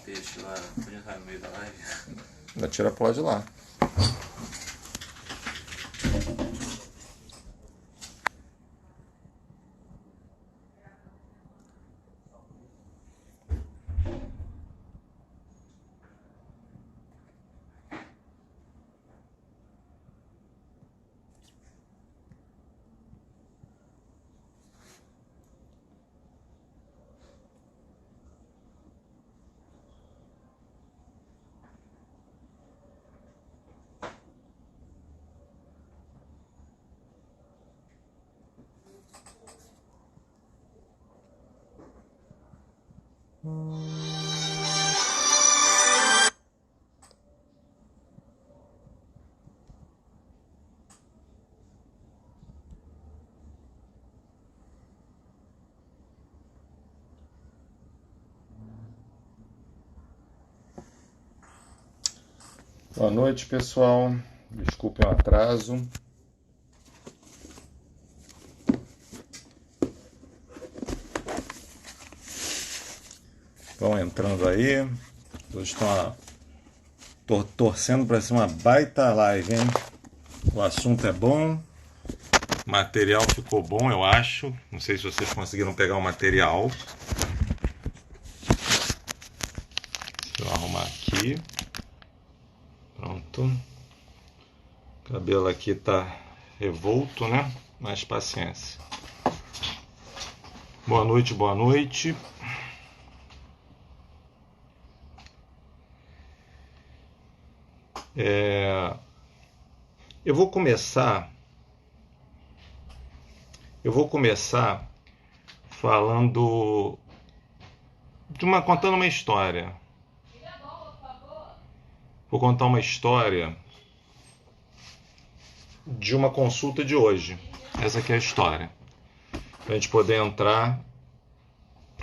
peixe lá, podia estar no meio da live. Ainda tira pro lado de lá. Boa noite, pessoal. Desculpem o atraso. Vão entrando aí. Hoje estou torcendo para ser uma baita live, hein? O assunto é bom. O material ficou bom, eu acho. Não sei se vocês conseguiram pegar o material. Deixa eu arrumar aqui. Pronto. O cabelo aqui tá revolto, né? Mas paciência. Boa noite, boa noite. Eu vou começar falando contando uma história. Vou contar uma história de uma consulta de hoje. Essa aqui é a história. Para a gente poder entrar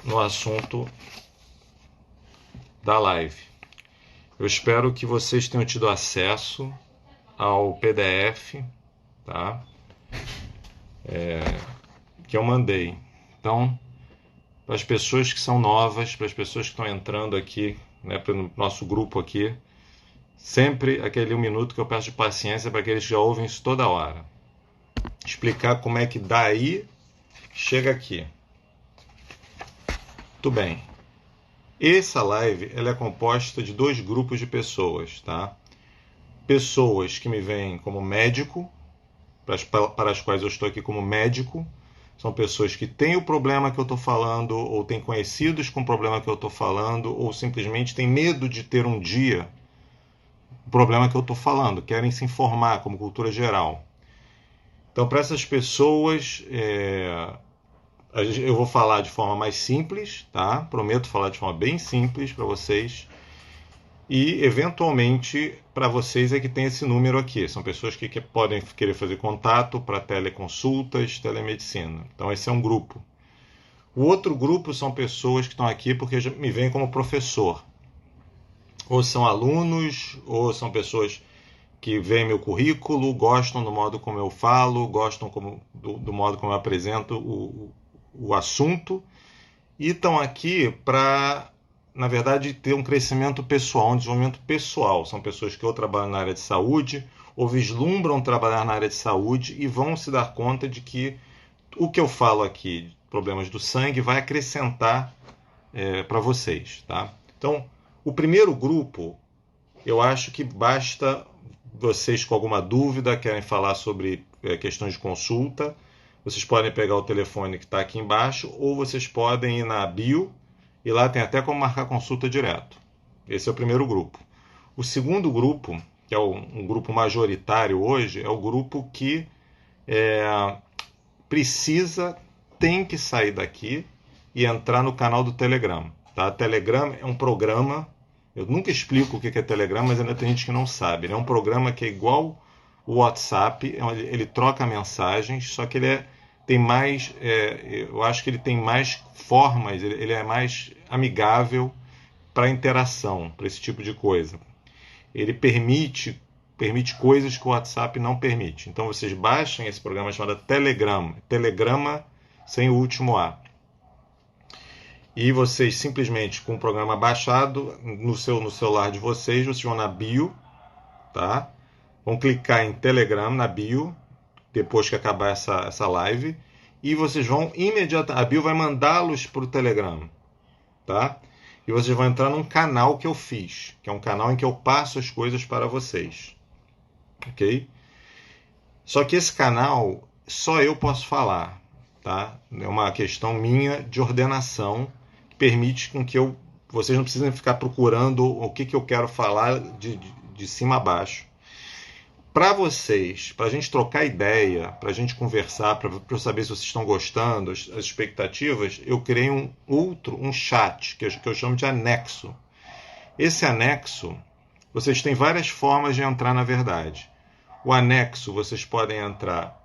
no assunto da live. Eu espero que vocês tenham tido acesso ao PDF, tá? Que eu mandei. Então, para as pessoas que são novas, para as pessoas que estão entrando aqui, né, para o nosso grupo aqui, sempre aquele 1 minuto que eu peço de paciência para aqueles que já ouvem isso toda hora. Explicar como é que daí chega aqui. Muito bem. Essa live ela é composta de 2 grupos de pessoas, tá? Pessoas que me veem como médico, para as quais eu estou aqui como médico. São pessoas que têm o problema que eu estou falando, ou têm conhecidos com o problema que eu estou falando, ou simplesmente têm medo de ter um dia o problema que eu estou falando, querem se informar como cultura geral. Então, para essas pessoas, eu vou falar de forma mais simples, tá? Prometo falar de forma bem simples para vocês. E, eventualmente, para vocês é que tem esse número aqui. São pessoas que podem querer fazer contato para teleconsultas, telemedicina. Então, esse é um grupo. O outro grupo são pessoas que estão aqui porque me veem como professor. Ou são alunos, ou são pessoas que veem meu currículo, gostam do modo como eu falo, gostam do modo como eu apresento o assunto, e estão aqui para, na verdade, ter um crescimento pessoal, um desenvolvimento pessoal. São pessoas que ou trabalham na área de saúde, ou vislumbram trabalhar na área de saúde e vão se dar conta de que o que eu falo aqui, problemas do sangue, vai acrescentar para vocês, tá? Então, o primeiro grupo, eu acho que basta vocês com alguma dúvida, querem falar sobre questões de consulta, vocês podem pegar o telefone que está aqui embaixo, ou vocês podem ir na bio, e lá tem até como marcar consulta direto. Esse é o primeiro grupo. O segundo grupo, que é um grupo majoritário hoje, é o grupo que tem que sair daqui e entrar no canal do Telegram. Tá? Telegram é um programa, eu nunca explico o que é Telegram, mas ainda tem gente que não sabe. É um programa que é igual o WhatsApp, ele troca mensagens, só que ele tem mais, eu acho que ele tem mais formas, ele é mais amigável para interação, para esse tipo de coisa. Ele permite coisas que o WhatsApp não permite. Então vocês baixem esse programa chamado Telegram, Telegrama sem o último A. E vocês simplesmente com o programa baixado no celular de vocês, vocês vão na bio, tá? Vão clicar em Telegram na bio, depois que acabar essa live, e vocês vão imediatamente, a bio vai mandá-los para o Telegram, tá? E vocês vão entrar num canal que eu fiz, que é um canal em que eu passo as coisas para vocês, ok? Só que esse canal só eu posso falar, tá? É uma questão minha de ordenação que permite com que vocês não precisem ficar procurando o que eu quero falar de cima a baixo. Para vocês, para a gente trocar ideia, para a gente conversar, para eu saber se vocês estão gostando, as expectativas, eu criei um chat, que eu chamo de anexo. Esse anexo, vocês têm várias formas de entrar na verdade. O anexo, vocês podem entrar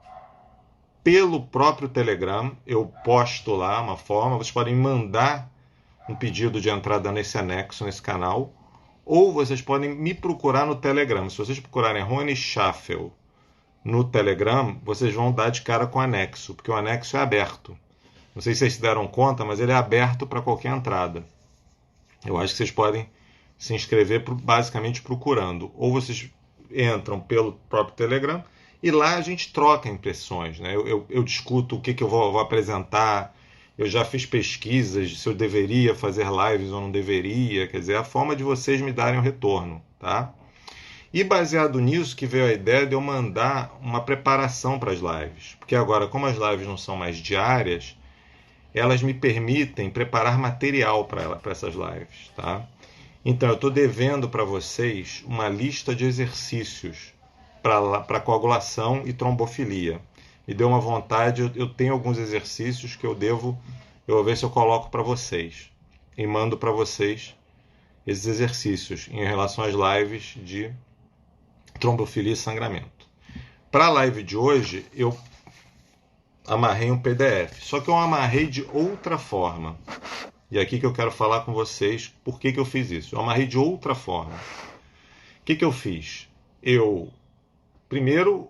pelo próprio Telegram, eu posto lá uma forma, vocês podem mandar um pedido de entrada nesse anexo, nesse canal, ou vocês podem me procurar no Telegram. Se vocês procurarem Rony Schaffel no Telegram, vocês vão dar de cara com o anexo, porque o anexo é aberto. Não sei se vocês se deram conta, mas ele é aberto para qualquer entrada. Eu acho que vocês podem se inscrever basicamente procurando. Ou vocês entram pelo próprio Telegram e lá a gente troca impressões, né? Eu discuto o que eu vou apresentar. Eu já fiz pesquisas se eu deveria fazer lives ou não deveria, quer dizer, a forma de vocês me darem o retorno, tá? E baseado nisso que veio a ideia de eu mandar uma preparação para as lives, porque agora, como as lives não são mais diárias, elas me permitem preparar material para essas lives, tá? Então, eu estou devendo para vocês uma lista de exercícios para coagulação e trombofilia. Me deu uma vontade, eu tenho alguns exercícios que eu vou ver se eu coloco para vocês e mando para vocês esses exercícios em relação às lives de trombofilia e sangramento. Para a live de hoje, eu amarrei um PDF, só que eu amarrei de outra forma. E é aqui que eu quero falar com vocês por que eu fiz isso. Eu amarrei de outra forma. O que eu fiz? Primeiro,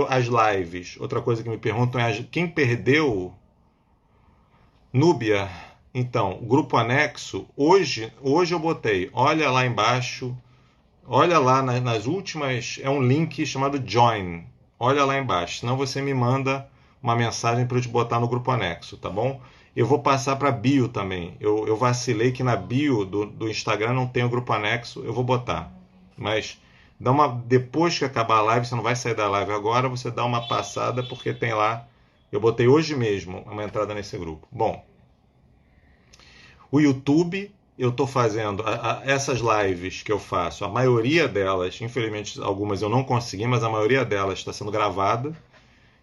as lives, outra coisa que me perguntam é quem perdeu Núbia. Então, grupo anexo, hoje eu botei, olha lá embaixo, olha lá nas últimas, é um link chamado Join, olha lá embaixo, senão você me manda uma mensagem para eu te botar no grupo anexo, tá bom? Eu vou passar para bio também, eu vacilei que na bio do Instagram não tem o grupo anexo, eu vou botar, mas depois que acabar a live, você não vai sair da live agora, você dá uma passada, porque tem lá, eu botei hoje mesmo uma entrada nesse grupo. Bom, o YouTube, eu estou fazendo essas lives que eu faço, a maioria delas, infelizmente algumas eu não consegui, mas a maioria delas está sendo gravada,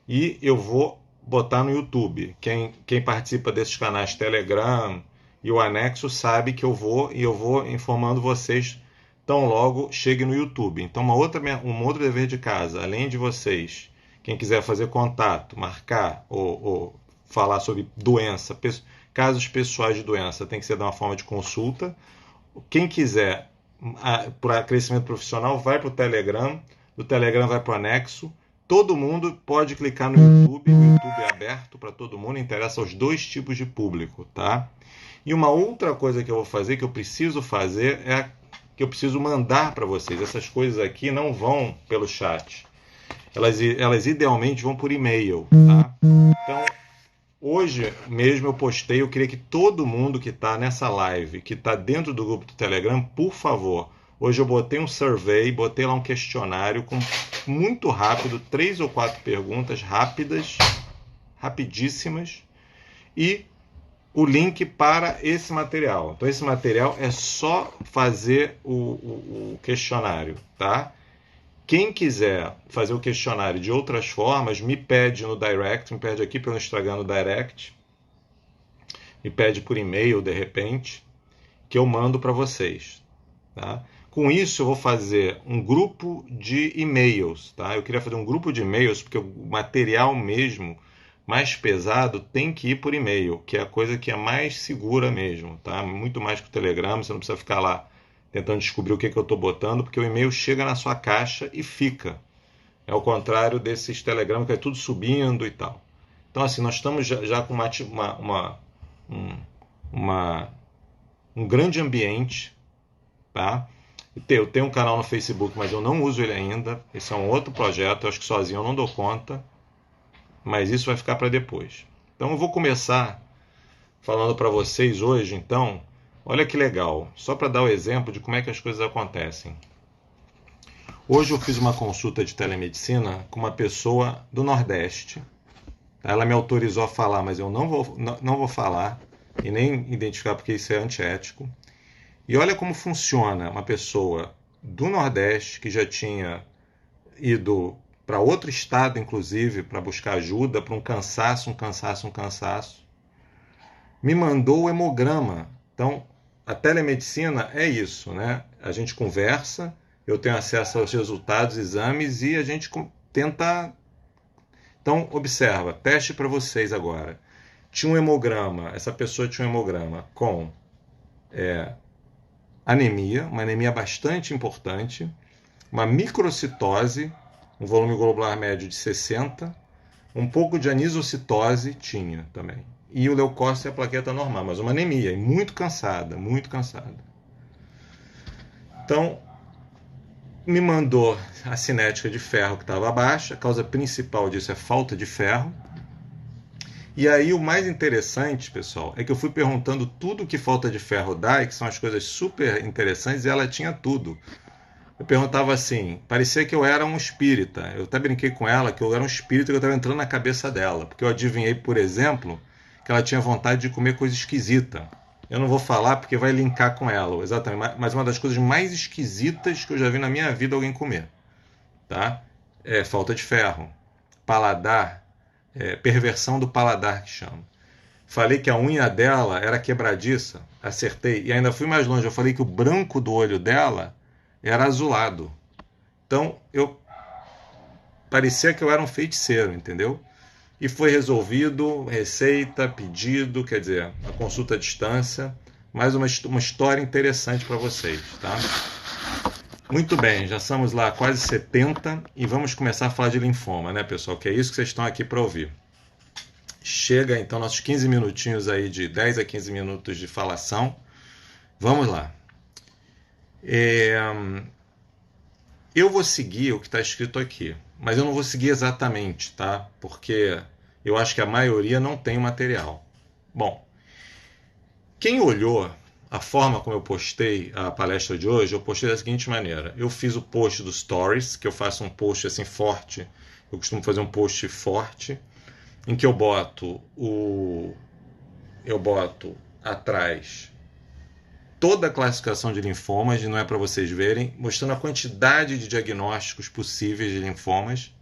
e eu vou botar no YouTube. Quem participa desses canais Telegram e o anexo sabe que eu vou informando vocês tão logo chegue no YouTube. Então, um outro dever de casa, além de vocês, quem quiser fazer contato, marcar ou falar sobre doença, casos pessoais de doença, tem que ser de uma forma de consulta. Quem quiser, para crescimento profissional, vai para o Telegram, do Telegram vai para o anexo. Todo mundo pode clicar no YouTube, o YouTube é aberto para todo mundo, interessa aos dois tipos de público, tá? E uma outra coisa que eu vou fazer, que eu preciso fazer, é que eu preciso mandar para vocês. Essas coisas aqui não vão pelo chat. Elas idealmente vão por e-mail, tá? Então, hoje mesmo eu postei, eu queria que todo mundo que está nessa live, que está dentro do grupo do Telegram, por favor, hoje eu botei um survey, botei lá um questionário muito rápido, 3 ou 4 perguntas rápidas, rapidíssimas, e o link para esse material. Então, esse material é só fazer o questionário, tá? Quem quiser fazer o questionário de outras formas, me pede no direct, me pede aqui pelo Instagram no direct, me pede por e-mail, de repente, que eu mando para vocês, tá? Com isso, eu vou fazer um grupo de e-mails, tá? Eu queria fazer um grupo de e-mails, porque o material mesmo mais pesado tem que ir por e-mail, que é a coisa que é mais segura mesmo, tá? Muito mais que o Telegram, você não precisa ficar lá tentando descobrir o que eu estou botando, porque o e-mail chega na sua caixa e fica. É o contrário desses Telegram, que é tudo subindo e tal. Então, assim, nós estamos já com um grande ambiente, tá? Eu tenho um canal no Facebook, mas eu não uso ele ainda. Esse é um outro projeto, eu acho que sozinho eu não dou conta, mas isso vai ficar para depois. Então eu vou começar falando para vocês hoje, então, olha que legal, só para dar o exemplo de como é que as coisas acontecem. Hoje eu fiz uma consulta de telemedicina com uma pessoa do Nordeste. Ela me autorizou a falar, mas eu não vou falar e nem identificar porque isso é antiético. E olha como funciona uma pessoa do Nordeste que já tinha ido para outro estado, inclusive, para buscar ajuda, para um cansaço, me mandou o hemograma. Então, a telemedicina é isso, né? A gente conversa, eu tenho acesso aos resultados, exames e a gente tenta. Então, observa, teste para vocês agora. Tinha um hemograma, essa pessoa tinha um hemograma com anemia, uma anemia bastante importante, uma microcitose, um volume globular médio de 60, um pouco de anisocitose tinha também. E o leucócito e a plaqueta normal, mas uma anemia, e muito cansada, muito cansada. Então, me mandou a cinética de ferro que estava baixa, a causa principal disso é falta de ferro. E aí o mais interessante, pessoal, é que eu fui perguntando tudo que falta de ferro dá, e que são as coisas super interessantes, e ela tinha tudo. Eu perguntava assim, parecia que eu era um espírita. Eu até brinquei com ela que eu era um espírita, que eu estava entrando na cabeça dela. Porque eu adivinhei, por exemplo, que ela tinha vontade de comer coisa esquisita. Eu não vou falar porque vai linkar com ela, exatamente. Mas uma das coisas mais esquisitas que eu já vi na minha vida alguém comer. Tá? É falta de ferro. Paladar. Perversão do paladar que chama. Falei que a unha dela era quebradiça. Acertei. E ainda fui mais longe. Eu falei que o branco do olho dela era azulado. Então, parecia que eu era um feiticeiro, entendeu? E foi resolvido, receita, pedido, quer dizer, a consulta à distância. Mais uma história interessante para vocês, tá? Muito bem, já estamos lá quase 70 e vamos começar a falar de linfoma, né, pessoal? Que é isso que vocês estão aqui para ouvir. Chega, então, nossos 15 minutinhos aí, de 10 a 15 minutos de falação. Vamos lá. Eu vou seguir o que está escrito aqui, mas eu não vou seguir exatamente, tá? Porque eu acho que a maioria não tem o material. Bom, quem olhou a forma como eu postei a palestra de hoje, eu postei da seguinte maneira. Eu fiz o post do Stories, que eu faço um post assim forte. Eu costumo fazer um post forte, em que eu boto atrás toda a classificação de linfomas, não é para vocês verem, mostrando a quantidade de diagnósticos possíveis de linfomas.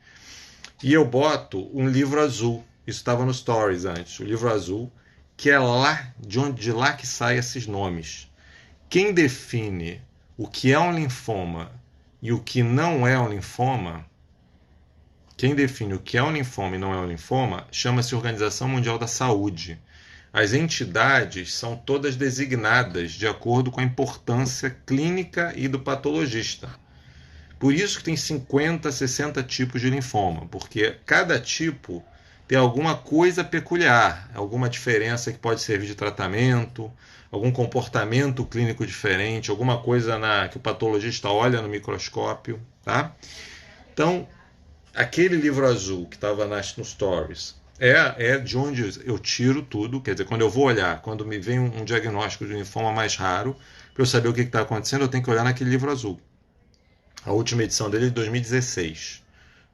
E eu boto um livro azul. Isso estava no Stories antes. O livro azul, que é lá de lá que saem esses nomes. Quem define o que é um linfoma e o que não é um linfoma, quem define o que é um linfoma e não é um linfoma, chama-se Organização Mundial da Saúde. As entidades são todas designadas de acordo com a importância clínica e do patologista. Por isso que tem 50, 60 tipos de linfoma, porque cada tipo tem alguma coisa peculiar, alguma diferença que pode servir de tratamento, algum comportamento clínico diferente, alguma coisa que o patologista olha no microscópio, tá? Então, aquele livro azul que estava no Stories é de onde eu tiro tudo, quer dizer, quando eu vou olhar, quando me vem um diagnóstico de linfoma mais raro, para eu saber o que está acontecendo, eu tenho que olhar naquele livro azul. A última edição dele é de 2016,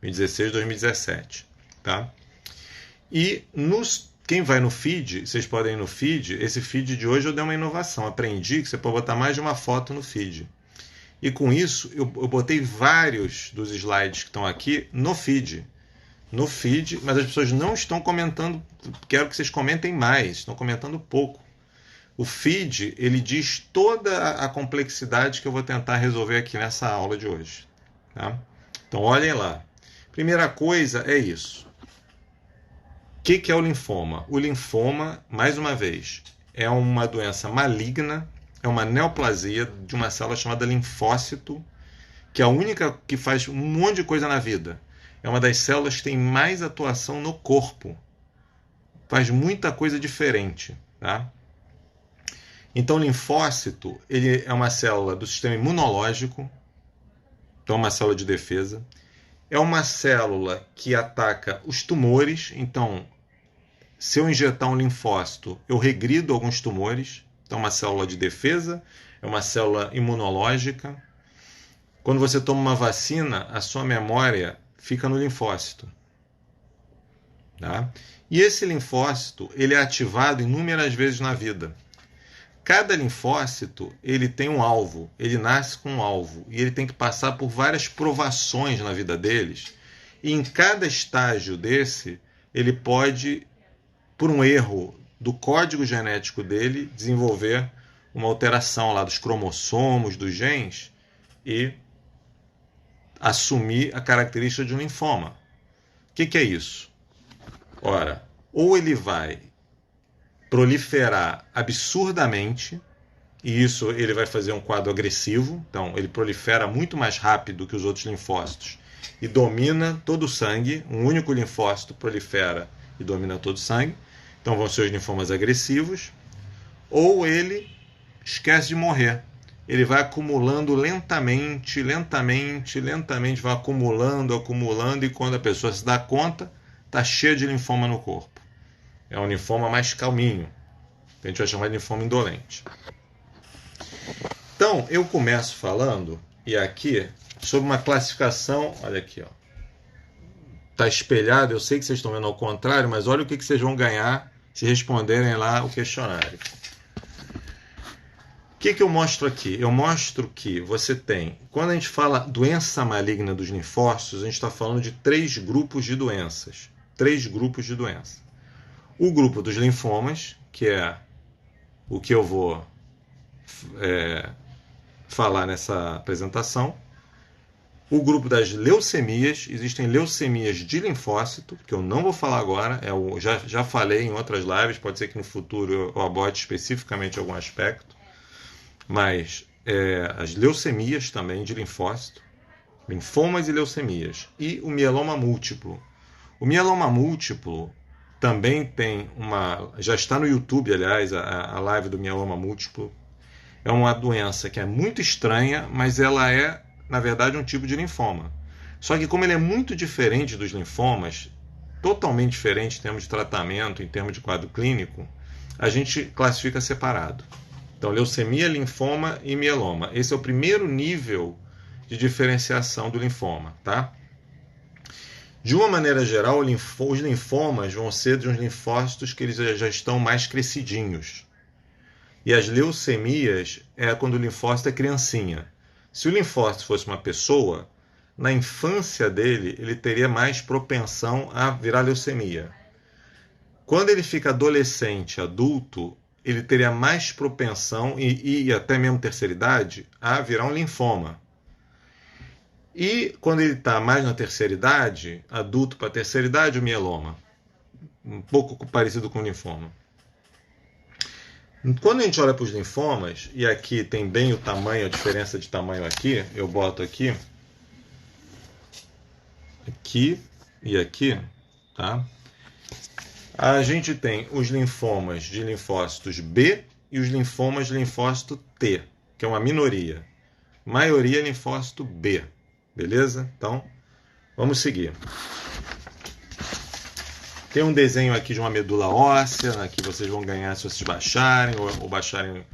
2017, tá? E quem vai no feed, vocês podem ir no feed, esse feed de hoje eu dei uma inovação, aprendi que você pode botar mais de uma foto no feed. E com isso, eu botei vários dos slides que estão aqui no feed, mas as pessoas não estão comentando, quero que vocês comentem mais, estão comentando pouco. O feed, ele diz toda a complexidade que eu vou tentar resolver aqui nessa aula de hoje. Tá? Então, olhem lá. Primeira coisa é isso. O que é o linfoma? O linfoma, mais uma vez, é uma doença maligna, é uma neoplasia de uma célula chamada linfócito, que é a única que faz um monte de coisa na vida. É uma das células que tem mais atuação no corpo. Faz muita coisa diferente. Tá? Então, o linfócito ele é uma célula do sistema imunológico, então é uma célula de defesa. É uma célula que ataca os tumores, então, se eu injetar um linfócito, eu regrido alguns tumores. Então, é uma célula de defesa, é uma célula imunológica. Quando você toma uma vacina, a sua memória fica no linfócito. Tá? E esse linfócito ele é ativado inúmeras vezes na vida. Cada linfócito ele tem um alvo, ele nasce com um alvo e ele tem que passar por várias provações na vida deles. E em cada estágio desse, ele pode, por um erro do código genético dele, desenvolver uma alteração lá dos cromossomos, dos genes e assumir a característica de um linfoma. O que é isso? Ora, ou ele vai proliferar absurdamente, e isso ele vai fazer um quadro agressivo, então ele prolifera muito mais rápido que os outros linfócitos e domina todo o sangue, um único linfócito prolifera e domina todo o sangue, então vão ser os linfomas agressivos, ou ele esquece de morrer, ele vai acumulando lentamente, vai acumulando, e quando a pessoa se dá conta, está cheia de linfoma no corpo. É um linfoma mais calminho. A gente vai chamar de linfoma indolente. Então, eu começo falando, e aqui, sobre uma classificação. Olha aqui, ó. Está espelhado, eu sei que vocês estão vendo ao contrário, mas olha o que vocês vão ganhar se responderem lá o questionário. O que eu mostro aqui? Eu mostro que você tem, quando a gente fala doença maligna dos linfócitos, a gente está falando de 3 grupos de doenças. 3 grupos de doença. O grupo dos linfomas, que é o que eu vou falar nessa apresentação. O grupo das leucemias, existem leucemias de linfócito, que eu não vou falar agora, já falei em outras lives, pode ser que no futuro eu aborde especificamente algum aspecto, mas as leucemias também de linfócito, linfomas e leucemias, e o mieloma múltiplo. O mieloma múltiplo também tem já está no YouTube, aliás, a live do mieloma múltiplo. É uma doença que é muito estranha, mas ela é, na verdade, um tipo de linfoma. Só que como ele é muito diferente dos linfomas, totalmente diferente em termos de tratamento, em termos de quadro clínico, a gente classifica separado. Então, leucemia, linfoma e mieloma. Esse é o primeiro nível de diferenciação do linfoma, tá? De uma maneira geral, os linfomas vão ser de uns linfócitos que eles já estão mais crescidinhos. E as leucemias é quando o linfócito é criancinha. Se o linfócito fosse uma pessoa, na infância dele, ele teria mais propensão a virar leucemia. Quando ele fica adolescente, adulto, ele teria mais propensão, e até mesmo terceira idade, a virar um linfoma. E quando ele está mais na terceira idade, adulto para terceira idade, o mieloma. Um pouco parecido com o linfoma. Quando a gente olha para os linfomas, e aqui tem bem o tamanho, a diferença de tamanho aqui, eu boto aqui e aqui, tá? A gente tem os linfomas de linfócitos B e os linfomas de linfócito T, que é uma minoria. Maioria é linfócito B. Beleza? Então, vamos seguir. Tem um desenho aqui de uma medula óssea, né, que vocês vão ganhar se vocês baixarem ou baixarem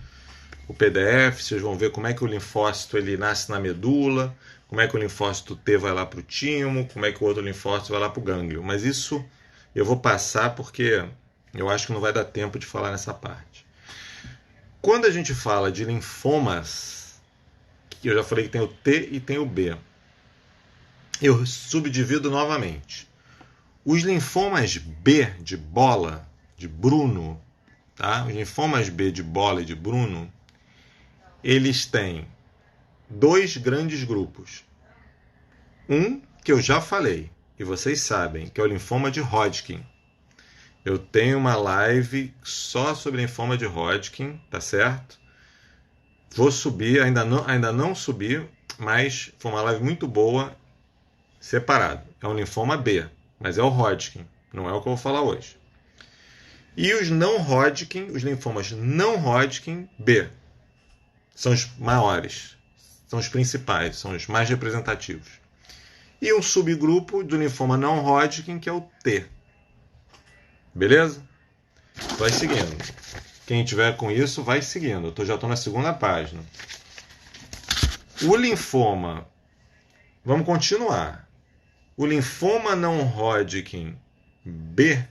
o PDF. Vocês vão ver como é que o linfócito ele nasce na medula, como é que o linfócito T vai lá para o timo, como é que o outro linfócito vai lá para o gânglio. Mas isso eu vou passar porque eu acho que não vai dar tempo de falar nessa parte. Quando a gente fala de linfomas, eu já falei que tem o T e tem o B. Eu subdivido novamente. Os linfomas B de bola, de Bruno, tá? Os linfomas B de bola e de Bruno, eles têm 2 grandes grupos. Um que eu já falei, e vocês sabem, que é o linfoma de Hodgkin. Eu tenho uma live só sobre linfoma de Hodgkin, tá certo? Vou subir, ainda não subi, mas foi uma live muito boa, separado. É um linfoma B, mas é o Hodgkin, não é o que eu vou falar hoje. E os não Hodgkin, os linfomas não Hodgkin B, são os maiores, são os principais, são os mais representativos. E um subgrupo do linfoma não Hodgkin, que é o T. Beleza? Vai seguindo. Quem tiver com isso, vai seguindo. Eu já estou na segunda página. O linfoma... Vamos continuar. O linfoma não Hodgkin B,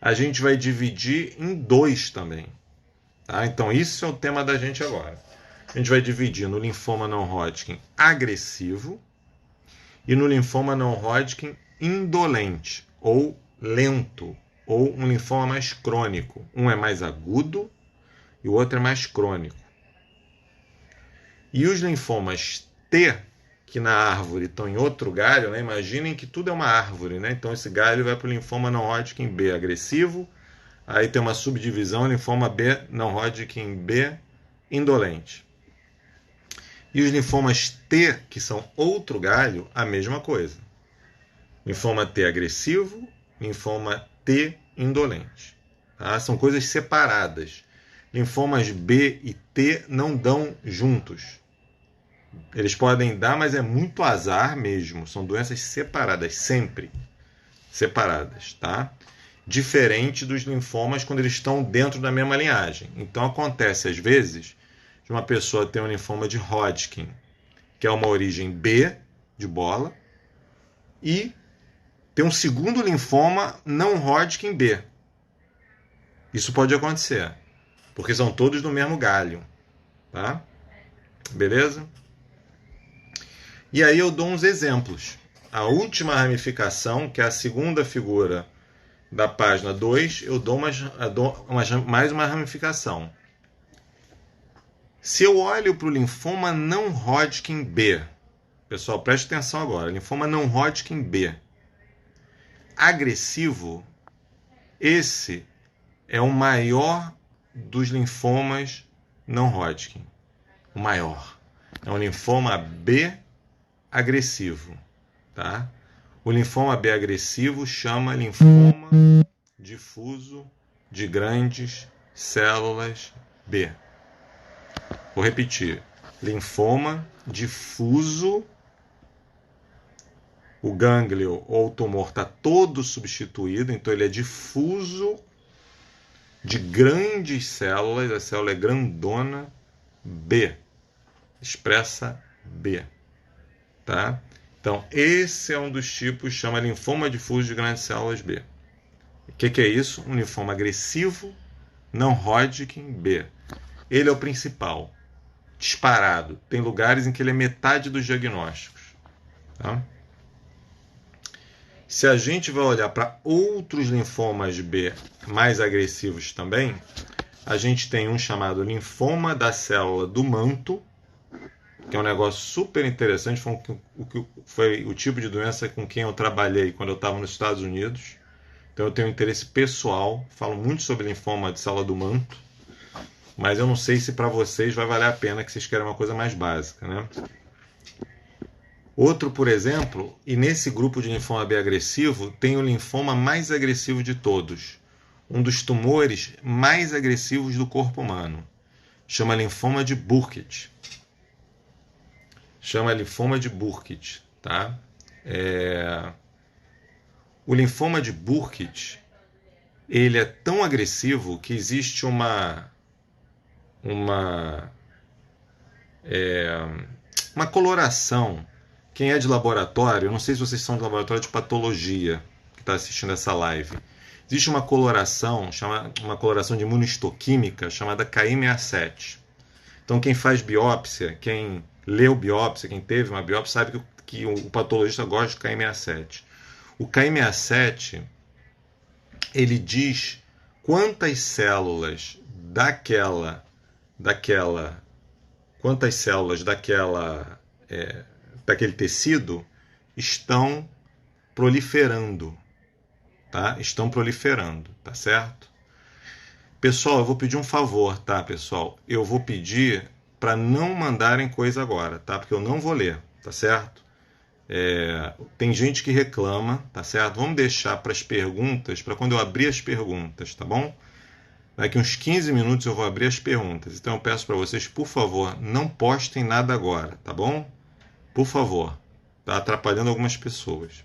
a gente vai dividir em 2 também. Tá? Então, isso é o tema da gente agora. A gente vai dividir no linfoma não Hodgkin agressivo e no linfoma não Hodgkin indolente, ou lento, ou um linfoma mais crônico. Um é mais agudo e o outro é mais crônico. E os linfomas T, que na árvore estão em outro galho, né? Imaginem que tudo é uma árvore, né? Então esse galho vai para o linfoma não Hodgkin B agressivo, aí tem uma subdivisão, linfoma B não Hodgkin B indolente. E os linfomas T, que são outro galho, a mesma coisa. Linfoma T agressivo, linfoma T indolente. Tá? São coisas separadas. Linfomas B e T não dão juntos. Eles podem dar, mas é muito azar mesmo. São doenças separadas, sempre separadas, tá? Diferente dos linfomas quando eles estão dentro da mesma linhagem. Então acontece às vezes de uma pessoa ter um linfoma de Hodgkin, que é uma origem B de bola, e ter um segundo linfoma não Hodgkin B. Isso pode acontecer, porque são todos do mesmo galho, tá? Beleza? E aí eu dou uns exemplos. A última ramificação, que é a segunda figura da página 2, eu dou mais uma ramificação. Se eu olho para o linfoma não Hodgkin B, pessoal, preste atenção agora, linfoma não Hodgkin B, agressivo, esse é o maior dos linfomas não Hodgkin. O maior. É um linfoma B agressivo. Tá? O linfoma B agressivo chama linfoma difuso de grandes células B. Vou repetir. Linfoma difuso. O gânglio ou o tumor está todo substituído, então ele é difuso de grandes células, a célula é grandona, B, expressa B, tá? Então, esse é um dos tipos, chama linfoma difuso de grandes células B. O que é isso? Um linfoma agressivo, não Hodgkin B. Ele é o principal, disparado. Tem lugares em que ele é metade dos diagnósticos, tá? Se a gente vai olhar para outros linfomas B mais agressivos também, a gente tem um chamado linfoma da célula do manto, que é um negócio super interessante, foi o tipo de doença com quem eu trabalhei quando eu estava nos Estados Unidos. Então eu tenho um interesse pessoal, falo muito sobre linfoma de célula do manto, mas eu não sei se para vocês vai valer a pena, que vocês querem uma coisa mais básica, né? Outro, por exemplo, e nesse grupo de linfoma B agressivo, tem o linfoma mais agressivo de todos, um dos tumores mais agressivos do corpo humano. Chama linfoma de Burkitt. Chama linfoma de Burkitt, tá? O linfoma de Burkitt, ele é tão agressivo que existe uma coloração. Quem é de laboratório, eu não sei se vocês são de laboratório de patologia, que está assistindo essa live. Existe uma coloração, uma coloração de imunohistoquímica chamada KM67. Então, quem faz biópsia, quem leu biópsia, quem teve uma biópsia, sabe que o patologista gosta de KM67. O KM67, ele diz quantas células daquele tecido estão proliferando, tá? Estão proliferando, tá certo? Pessoal, eu vou pedir um favor, tá, pessoal? Eu vou pedir para não mandarem coisa agora, tá? Porque eu não vou ler, tá certo? Tem gente que reclama, tá certo? Vamos deixar para as perguntas, para quando eu abrir as perguntas, tá bom? Daqui uns 15 minutos eu vou abrir as perguntas. Então eu peço para vocês, por favor, não postem nada agora, tá bom? Por favor. Tá atrapalhando algumas pessoas.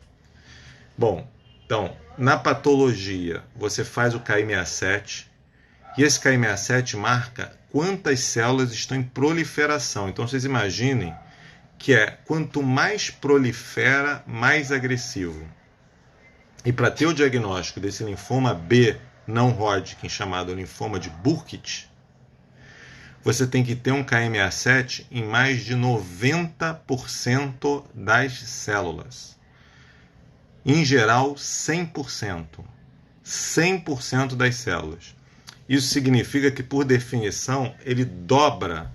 Bom, então, na patologia, você faz o Ki67 e esse Ki67 marca quantas células estão em proliferação. Então vocês imaginem que quanto mais prolifera, mais agressivo. E para ter o diagnóstico desse linfoma B não Hodgkin, chamado linfoma de Burkitt, você tem que ter um Ki67 em mais de 90% das células. Em geral, 100%. 100% das células. Isso significa que, por definição, ele dobra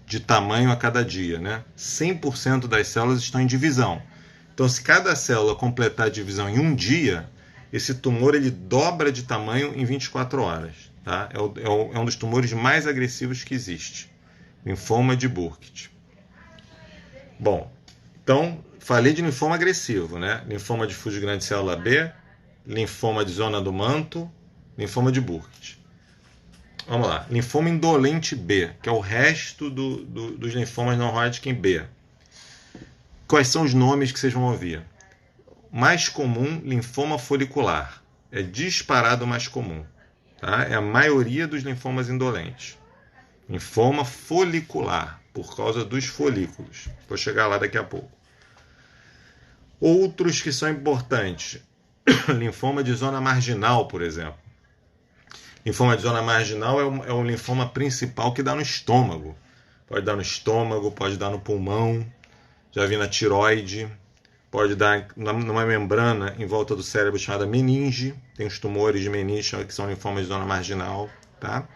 de tamanho a cada dia, né? 100% das células estão em divisão. Então, se cada célula completar a divisão em um dia, esse tumor ele dobra de tamanho em 24 horas. Tá? É um dos tumores mais agressivos que existe. Linfoma de Burkitt. Bom, então, falei de linfoma agressivo, né? Linfoma de fuso grande célula B, linfoma de zona do manto, linfoma de Burkitt. Vamos lá, linfoma indolente B, que é o resto dos linfomas não Hodgkin B. Quais são os nomes que vocês vão ouvir? Mais comum, linfoma folicular. É disparado o mais comum. Tá? É a maioria dos linfomas indolentes. Linfoma folicular, por causa dos folículos. Vou chegar lá daqui a pouco. Outros que são importantes. Linfoma de zona marginal, por exemplo. Linfoma de zona marginal é o linfoma principal que dá no estômago. Pode dar no estômago, pode dar no pulmão, já vi na tireoide, pode dar numa membrana em volta do cérebro chamada meninge. Tem os tumores de meninge que são linfomas de zona marginal. Tá?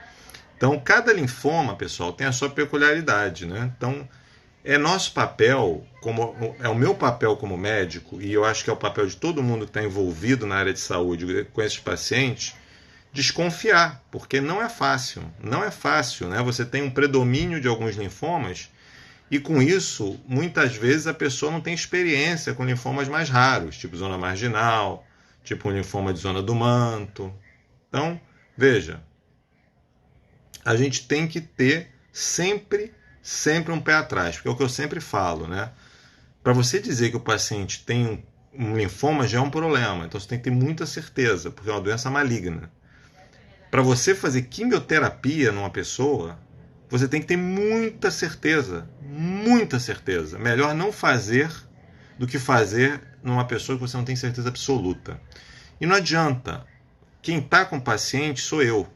Então, cada linfoma, pessoal, tem a sua peculiaridade. Né? Então, é nosso papel, é o meu papel como médico, e eu acho que é o papel de todo mundo que está envolvido na área de saúde com esses pacientes, desconfiar, porque não é fácil. Não é fácil, né? Você tem um predomínio de alguns linfomas e com isso, muitas vezes a pessoa não tem experiência com linfomas mais raros, tipo zona marginal, tipo um linfoma de zona do manto. Então, veja, a gente tem que ter sempre um pé atrás, porque é o que eu sempre falo, né? Para você dizer que o paciente tem um linfoma já é um problema, então você tem que ter muita certeza, porque é uma doença maligna. Para você fazer quimioterapia numa pessoa, você tem que ter muita certeza. Muita certeza. Melhor não fazer do que fazer numa pessoa que você não tem certeza absoluta. E não adianta. Quem está com o paciente sou eu.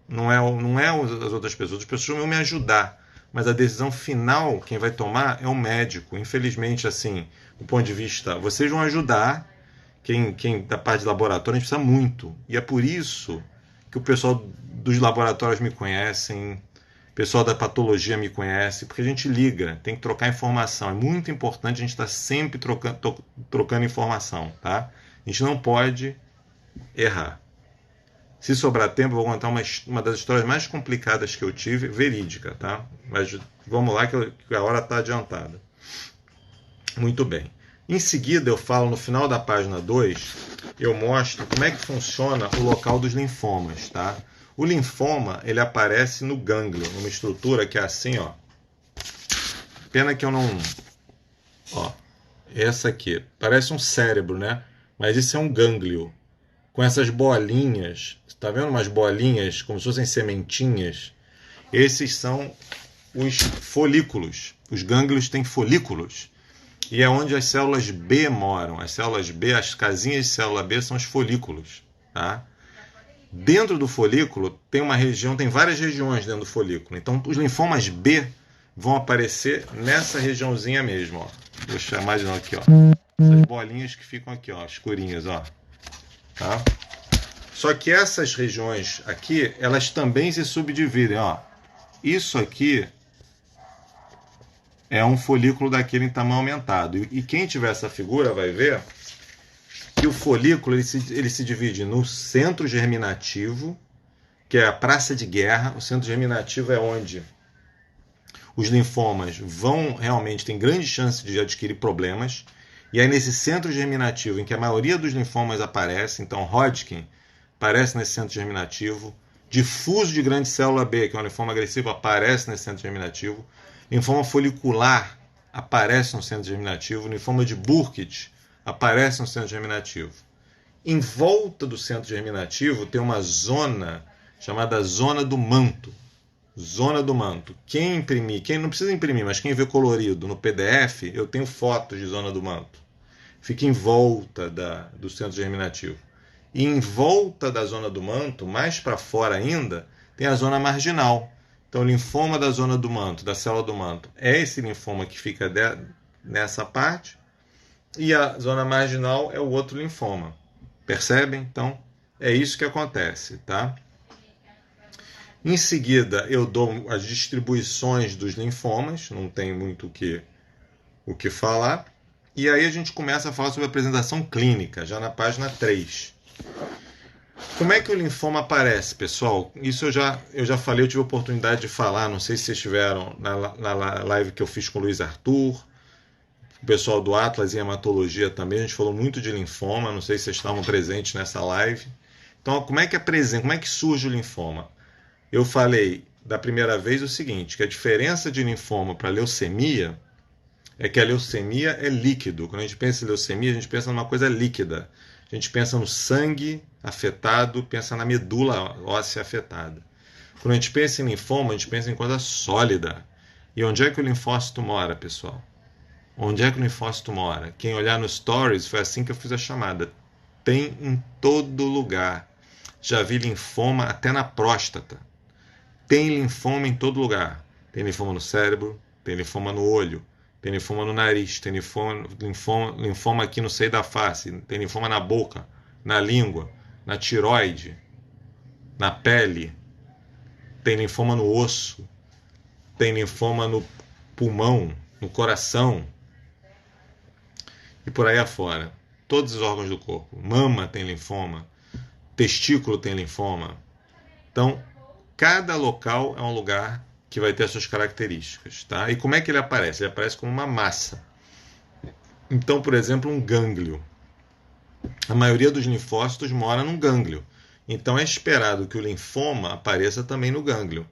Não é as outras pessoas. As pessoas vão me ajudar. Mas a decisão final, quem vai tomar, é o médico. Infelizmente, assim, do ponto de vista... Vocês vão ajudar. Quem da parte de laboratório, a gente precisa muito. E é por isso que o pessoal dos laboratórios me conhecem, o pessoal da patologia me conhece, porque a gente liga, tem que trocar informação. É muito importante a gente estar sempre trocando informação, tá? A gente não pode errar. Se sobrar tempo, eu vou contar uma das histórias mais complicadas que eu tive, verídica, tá? Mas vamos lá que a hora está adiantada. Muito bem. Em seguida, eu falo no final da página 2, eu mostro como é que funciona o local dos linfomas, tá? O linfoma, ele aparece no gânglio, numa estrutura que é assim, ó. Pena que eu não... Ó, essa aqui. Parece um cérebro, né? Mas isso é um gânglio. Com essas bolinhas, tá vendo umas bolinhas como se fossem sementinhas? Esses são os folículos. Os gânglios têm folículos. E é onde as células B moram. As células B, as casinhas de célula B são os folículos. Tá? Dentro do folículo tem uma região, tem várias regiões dentro do folículo. Então os linfomas B vão aparecer nessa regiãozinha mesmo. Ó. Vou chamar de novo aqui. Ó. Essas bolinhas que ficam aqui, ó, escurinhas. Ó. Tá? Só que essas regiões aqui, elas também se subdividem. Ó. Isso aqui é um folículo daquele em tamanho aumentado. E quem tiver essa figura vai ver que o folículo ele se divide no centro germinativo, que é a praça de guerra. O centro germinativo é onde os linfomas vão realmente, tem grande chance de adquirir problemas. E aí nesse centro germinativo, em que a maioria dos linfomas aparece, então Hodgkin aparece nesse centro germinativo, difuso de grande célula B, que é um linfoma agressivo, aparece nesse centro germinativo, linfoma folicular aparece no centro germinativo, linfoma de Burkitt aparece no centro germinativo. Em volta do centro germinativo tem uma zona chamada zona do manto. Zona do manto. Quem imprimir, quem não precisa imprimir, mas quem vê colorido no PDF, eu tenho fotos de zona do manto. Fica em volta do centro germinativo. E em volta da zona do manto, mais para fora ainda, tem a zona marginal. Então, o linfoma da zona do manto, da célula do manto, é esse linfoma que fica nessa parte, e a zona marginal é o outro linfoma. Percebem? Então, é isso que acontece, tá? Em seguida, eu dou as distribuições dos linfomas, não tem muito o que falar. E aí a gente começa a falar sobre a apresentação clínica, já na página 3. Como é que o linfoma aparece, pessoal? Isso eu já falei, eu tive a oportunidade de falar, não sei se vocês estiveram na live que eu fiz com o Luiz Arthur, o pessoal do Atlas em Hematologia também, a gente falou muito de linfoma, não sei se vocês estavam presentes nessa live. Então, como é que surge o linfoma? Eu falei da primeira vez o seguinte, que a diferença de linfoma para leucemia é que a leucemia é líquido. Quando a gente pensa em leucemia, a gente pensa numa coisa líquida. A gente pensa no sangue afetado, pensa na medula óssea afetada. Quando a gente pensa em linfoma, a gente pensa em coisa sólida. E onde é que o linfócito mora, pessoal? Onde é que o linfócito mora? Quem olhar no Stories, foi assim que eu fiz a chamada. Tem em todo lugar. Já vi linfoma até na próstata. Tem linfoma em todo lugar. Tem linfoma no cérebro, tem linfoma no olho, tem linfoma no nariz, tem linfoma aqui no seio da face, tem linfoma na boca, na língua, na tireoide, na pele, tem linfoma no osso, tem linfoma no pulmão, no coração e por aí afora. Todos os órgãos do corpo. Mama tem linfoma, testículo tem linfoma. Então, cada local é um lugar que vai ter as suas características, tá? E como é que ele aparece? Ele aparece como uma massa. Então, por exemplo, um gânglio. A maioria dos linfócitos mora num gânglio. Então, é esperado que o linfoma apareça também no gânglio.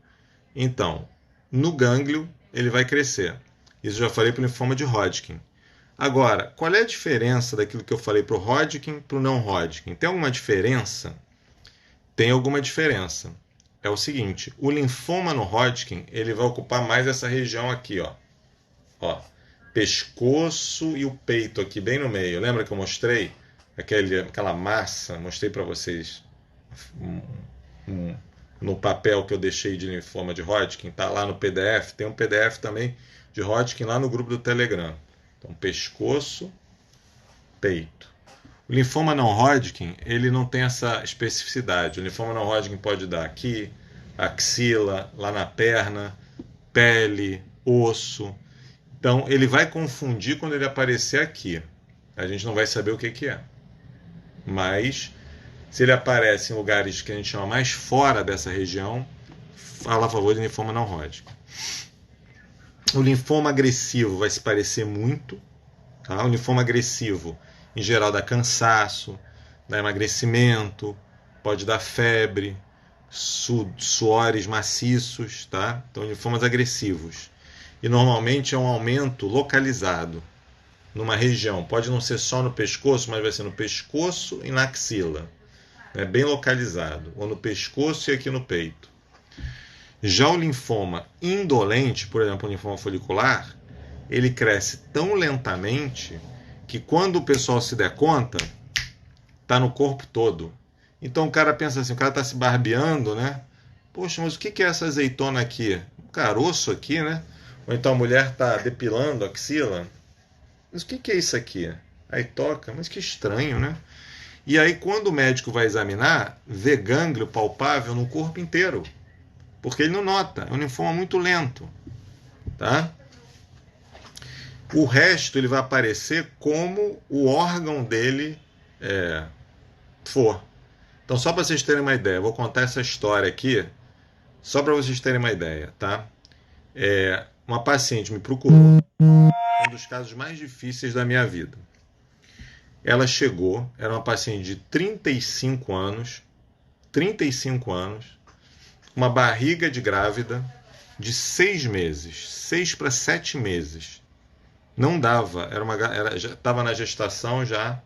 Então, no gânglio, ele vai crescer. Isso eu já falei para o linfoma de Hodgkin. Agora, qual é a diferença daquilo que eu falei para o Hodgkin para o não Hodgkin? Tem alguma diferença? Tem alguma diferença. É o seguinte, o linfoma no Hodgkin, ele vai ocupar mais essa região aqui, ó. Pescoço e o peito aqui, bem no meio. Lembra que eu mostrei aquela massa? Mostrei para vocês no papel que eu deixei de linfoma de Hodgkin. Tá lá no PDF. Tem um PDF também de Hodgkin lá no grupo do Telegram. Então, pescoço, peito. O linfoma não Hodgkin, ele não tem essa especificidade. O linfoma não Hodgkin pode dar aqui, axila, lá na perna, pele, osso. Então, ele vai confundir quando ele aparecer aqui. A gente não vai saber o que é. Mas, se ele aparece em lugares que a gente chama mais fora dessa região, fala a favor de linfoma não Hodgkin. O linfoma agressivo vai se parecer muito. Tá? O linfoma agressivo, em geral, dá cansaço, dá emagrecimento, pode dar febre, suores maciços, tá? Então, linfomas agressivos. E normalmente é um aumento localizado numa região. Pode não ser só no pescoço, mas vai ser no pescoço e na axila. É bem localizado. Ou no pescoço e aqui no peito. Já o linfoma indolente, por exemplo, o linfoma folicular, ele cresce tão lentamente que quando o pessoal se der conta, está no corpo todo. Então o cara pensa assim, o cara está se barbeando, né? Poxa, mas o que é essa azeitona aqui? Um caroço aqui, né? Ou então a mulher está depilando a axila. Mas o que é isso aqui? Aí toca, mas que estranho, né? E aí quando o médico vai examinar, vê gânglio palpável no corpo inteiro. Porque ele não nota, é um linfoma muito lento. Tá? O resto ele vai aparecer como o órgão dele for. Então, só para vocês terem uma ideia, eu vou contar essa história aqui, só para vocês terem uma ideia, tá? uma paciente me procurou, um dos casos mais difíceis da minha vida. Ela chegou, era uma paciente de 35 anos, uma barriga de grávida de 6 meses, 6 para 7 meses. Não dava, já estava na gestação já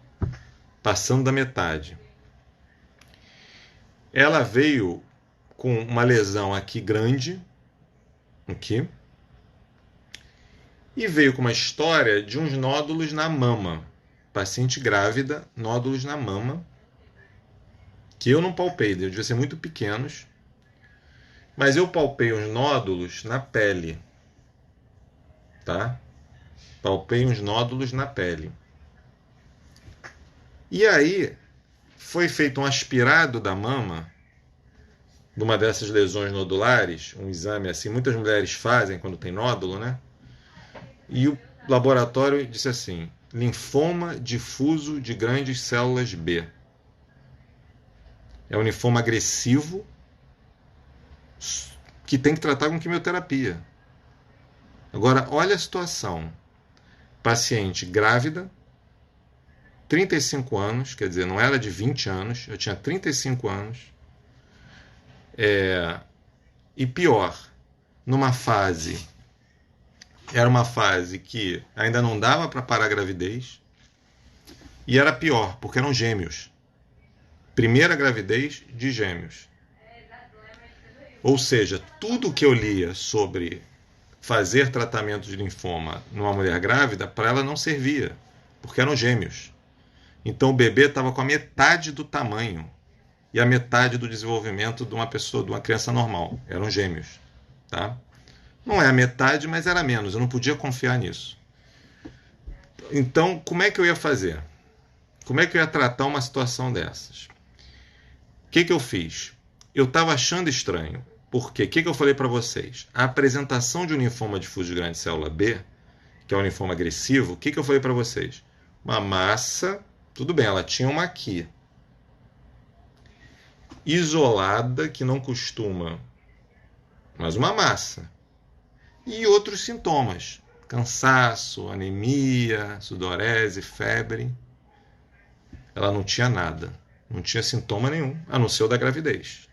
passando da metade. Ela veio com uma lesão aqui grande, aqui, e veio com uma história de uns nódulos na mama. Paciente grávida, nódulos na mama, que eu não palpei, devia ser muito pequenos, mas eu palpei uns nódulos na pele, tá? Palpei uns nódulos na pele. E aí foi feito um aspirado da mama, de uma dessas lesões nodulares, um exame assim, muitas mulheres fazem quando tem nódulo, né? E o laboratório disse assim: linfoma difuso de grandes células B. É um linfoma agressivo que tem que tratar com quimioterapia. Agora, olha a situação. Paciente grávida, 35 anos, quer dizer, não era de 20 anos, eu tinha 35 anos. E pior, era uma fase que ainda não dava para parar a gravidez, e era pior, porque eram gêmeos. Primeira gravidez de gêmeos. Ou seja, tudo que eu lia sobre fazer tratamento de linfoma numa mulher grávida, para ela não servia, porque eram gêmeos. Então o bebê estava com a metade do tamanho e a metade do desenvolvimento de uma pessoa, de uma criança normal. Eram gêmeos, tá? Não é a metade, mas era menos. Eu não podia confiar nisso. Então, como é que eu ia fazer? Como é que eu ia tratar uma situação dessas? O que eu fiz? Eu estava achando estranho. Por quê? O que eu falei para vocês? A apresentação de um linfoma difuso de grande célula B, que é um linfoma agressivo, o que eu falei para vocês? Uma massa, tudo bem, ela tinha uma aqui, isolada, que não costuma, mas uma massa. E outros sintomas: cansaço, anemia, sudorese, febre. Ela não tinha nada, não tinha sintoma nenhum, a não ser o da gravidez.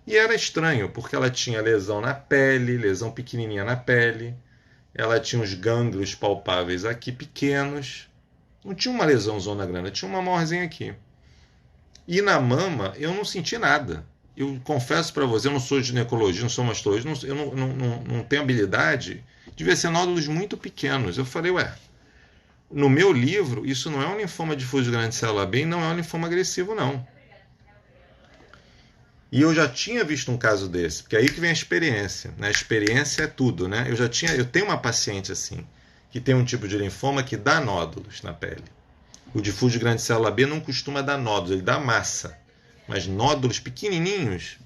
E era estranho, porque ela tinha lesão na pele, lesão pequenininha na pele, ela tinha uns gânglios palpáveis aqui pequenos, não tinha uma lesão zona grande, tinha uma maiorzinha aqui. E na mama eu não senti nada. Eu confesso para você, eu não sou ginecologista, não sou mastologista, eu não tenho habilidade, devia ser nódulos muito pequenos. Eu falei, no meu livro, isso não é um linfoma difuso de grande célula B, não é um linfoma agressivo, não. E eu já tinha visto um caso desse, porque é aí que vem a experiência, né? A experiência é tudo, né? Eu tenho uma paciente assim, que tem um tipo de linfoma que dá nódulos na pele. O difuso de grande célula B não costuma dar nódulos, ele dá massa. Mas nódulos pequenininhos,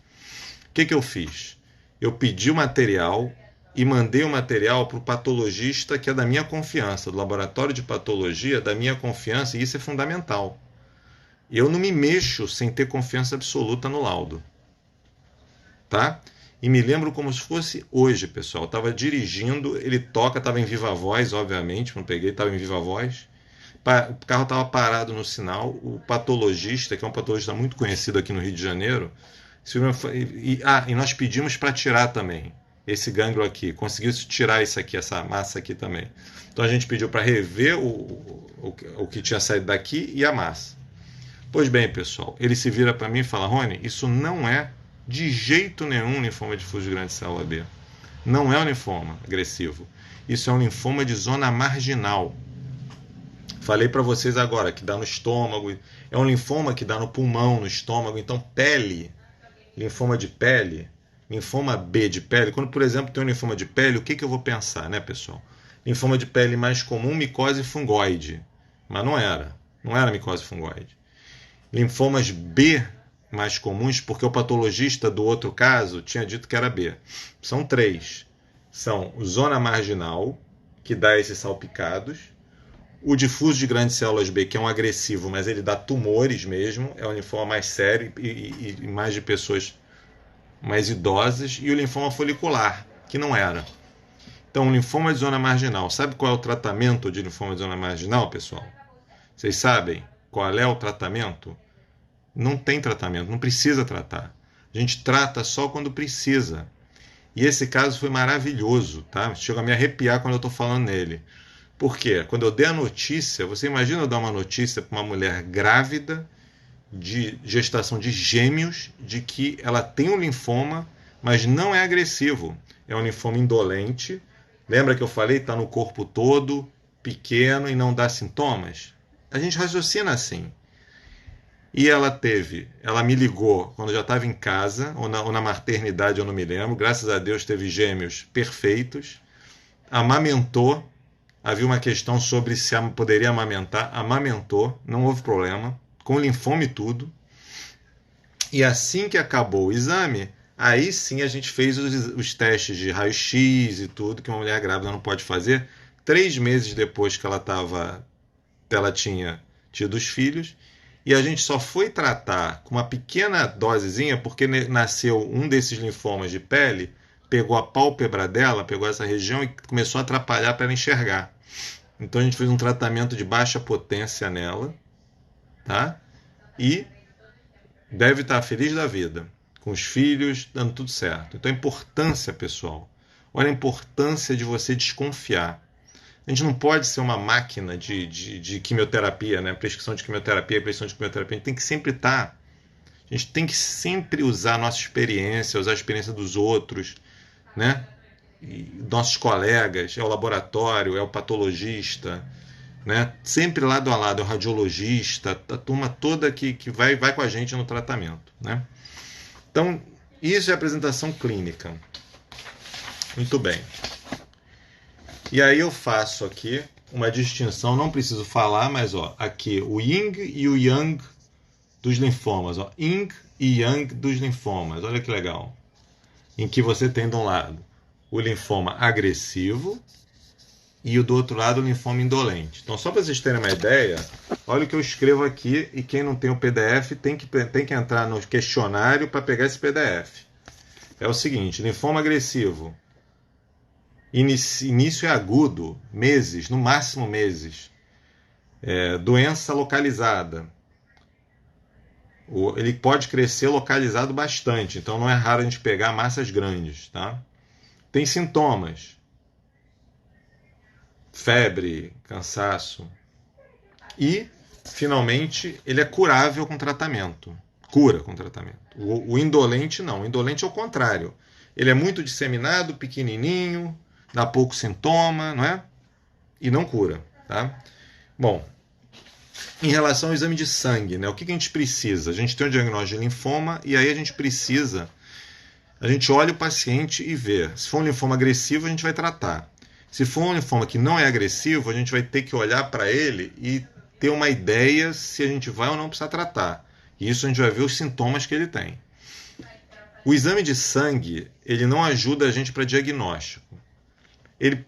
o que eu fiz? Eu pedi o material e mandei o material para o patologista que é da minha confiança, do laboratório de patologia da minha confiança, e isso é fundamental. Eu não me mexo sem ter confiança absoluta no laudo. Tá? E me lembro como se fosse hoje, pessoal. Eu estava dirigindo, ele toca, estava em viva voz, obviamente, não peguei, estava em viva voz. O carro estava parado no sinal, o patologista, que é um patologista muito conhecido aqui no Rio de Janeiro, e nós pedimos para tirar também esse gânglio aqui, conseguiu tirar isso aqui, essa massa aqui também. Então a gente pediu para rever o que tinha saído daqui e a massa. Pois bem, pessoal, ele se vira para mim e fala: Rony, isso não é de jeito nenhum linfoma difuso de grande célula B. Não é um linfoma agressivo. Isso é um linfoma de zona marginal. Falei para vocês agora que dá no estômago, é um linfoma que dá no pulmão, no estômago. Então, pele, linfoma de pele, linfoma B de pele. Quando, por exemplo, tem um linfoma de pele, o que eu vou pensar, né, pessoal? Linfoma de pele mais comum, micose fungoide. Mas não era micose fungoide. Linfomas B mais comuns, porque o patologista do outro caso tinha dito que era B. São 3. São zona marginal, que dá esses salpicados. O difuso de grandes células B, que é um agressivo, mas ele dá tumores mesmo, é um linfoma mais sério e mais de pessoas mais idosas. E o linfoma folicular, que não era. Então, linfoma de zona marginal. Sabe qual é o tratamento de linfoma de zona marginal, pessoal? Vocês sabem qual é o tratamento? Não tem tratamento, não precisa tratar. A gente trata só quando precisa. E esse caso foi maravilhoso, tá? Chega a me arrepiar quando eu estou falando nele. Por quê? Quando eu dei a notícia, você imagina eu dar uma notícia para uma mulher grávida de gestação de gêmeos, de que ela tem um linfoma, mas não é agressivo. É um linfoma indolente. Lembra que eu falei? Está no corpo todo, pequeno e não dá sintomas? A gente raciocina assim. E ela me ligou quando já estava em casa, ou na maternidade, eu não me lembro. Graças a Deus teve gêmeos perfeitos. Amamentou. Havia uma questão sobre se poderia amamentar. Amamentou, não houve problema. Com linfoma e tudo. E assim que acabou o exame, aí sim a gente fez os testes de raio-x e tudo, que uma mulher grávida não pode fazer. 3 meses depois que ela tinha tido os filhos. E a gente só foi tratar com uma pequena dosezinha, porque nasceu um desses linfomas de pele, pegou a pálpebra dela, pegou essa região e começou a atrapalhar para ela enxergar. Então a gente fez um tratamento de baixa potência nela, tá? E deve estar feliz da vida, com os filhos, dando tudo certo. Então a importância, pessoal, olha a importância de você desconfiar. A gente não pode ser uma máquina de quimioterapia, né? Prescrição de quimioterapia, prescrição de quimioterapia. A gente tem que sempre estar. A gente tem que sempre usar a nossa experiência, usar a experiência dos outros, né? E nossos colegas, é o laboratório, é o patologista, né? Sempre lado a lado, é o radiologista, a turma toda que vai com a gente no tratamento, né? Então, isso é apresentação clínica. Muito bem. E aí eu faço aqui uma distinção, não preciso falar, mas ó, aqui o yin e o yang dos linfomas. Ó, yin e yang dos linfomas. Olha que legal. Em que você tem de um lado o linfoma agressivo e do outro lado o linfoma indolente. Então, só para vocês terem uma ideia, olha o que eu escrevo aqui, e quem não tem o PDF tem que entrar no questionário para pegar esse PDF. É o seguinte, linfoma agressivo. Início é agudo, meses, no máximo meses. Doença localizada. Ele pode crescer localizado bastante, então não é raro a gente pegar massas grandes. Tá? Tem sintomas. Febre, cansaço. E, finalmente, ele é curável com tratamento. Cura com tratamento. O indolente não. O indolente é o contrário. Ele é muito disseminado, pequenininho, dá pouco sintoma, não é? E não cura, tá? Bom, em relação ao exame de sangue, né? O que a gente precisa? A gente tem o diagnóstico de linfoma e aí a gente olha o paciente e vê. Se for um linfoma agressivo, a gente vai tratar. Se for um linfoma que não é agressivo, a gente vai ter que olhar para ele e ter uma ideia se a gente vai ou não precisar tratar. E isso a gente vai ver os sintomas que ele tem. O exame de sangue, ele não ajuda a gente para diagnóstico. Ele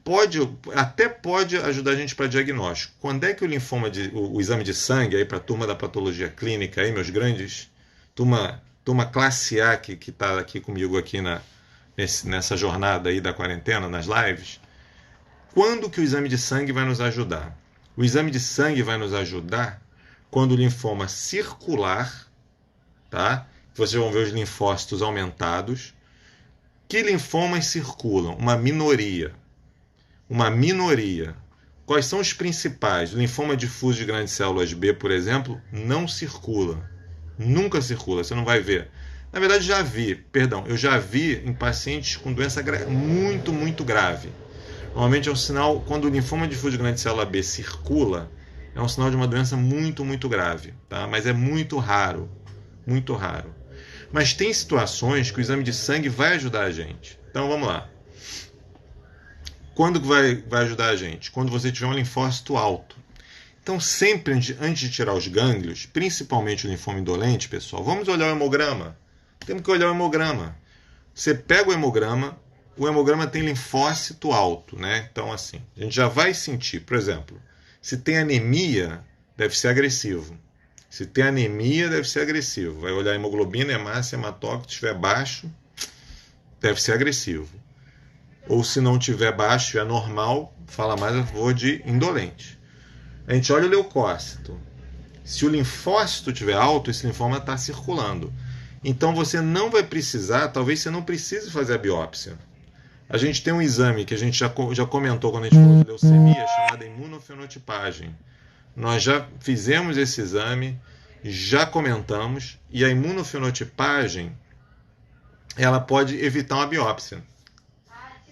até pode ajudar a gente para diagnóstico. Quando é que o exame de sangue, aí para a turma da patologia clínica, aí, meus grandes, turma classe A que está aqui comigo aqui nessa jornada aí da quarentena, nas lives, quando que o exame de sangue vai nos ajudar? O exame de sangue vai nos ajudar quando o linfoma circular, tá? Vocês vão ver os linfócitos aumentados. Que linfomas circulam? Uma minoria. Uma minoria. Quais são os principais? O linfoma difuso de grandes células B, por exemplo, não circula. Nunca circula, você não vai ver. Na verdade, eu já vi em pacientes com doença muito, muito grave. Normalmente é um sinal, quando o linfoma difuso de grande célula B circula, é um sinal de uma doença muito, muito grave. Tá? Mas é muito raro. Muito raro. Mas tem situações que o exame de sangue vai ajudar a gente. Então vamos lá. Quando vai ajudar a gente? Quando você tiver um linfócito alto. Então sempre antes de tirar os gânglios, principalmente o linfoma indolente, pessoal, vamos olhar o hemograma. Temos que olhar o hemograma. Você pega o hemograma tem linfócito alto, né? Então assim, a gente já vai sentir, por exemplo, se tem anemia, deve ser agressivo. Se tem anemia, deve ser agressivo. Vai olhar hemoglobina, hemácia, hematócrito, se estiver baixo, deve ser agressivo. ou se não tiver baixo, é normal, fala mais a favor de indolente. A gente olha o leucócito. Se o linfócito estiver alto, esse linfoma está circulando. Então você não vai precisar, talvez você não precise fazer a biópsia. A gente tem um exame que a gente já comentou quando a gente falou de leucemia, chamada imunofenotipagem. Nós já fizemos esse exame, já comentamos, e a imunofenotipagem ela pode evitar uma biópsia.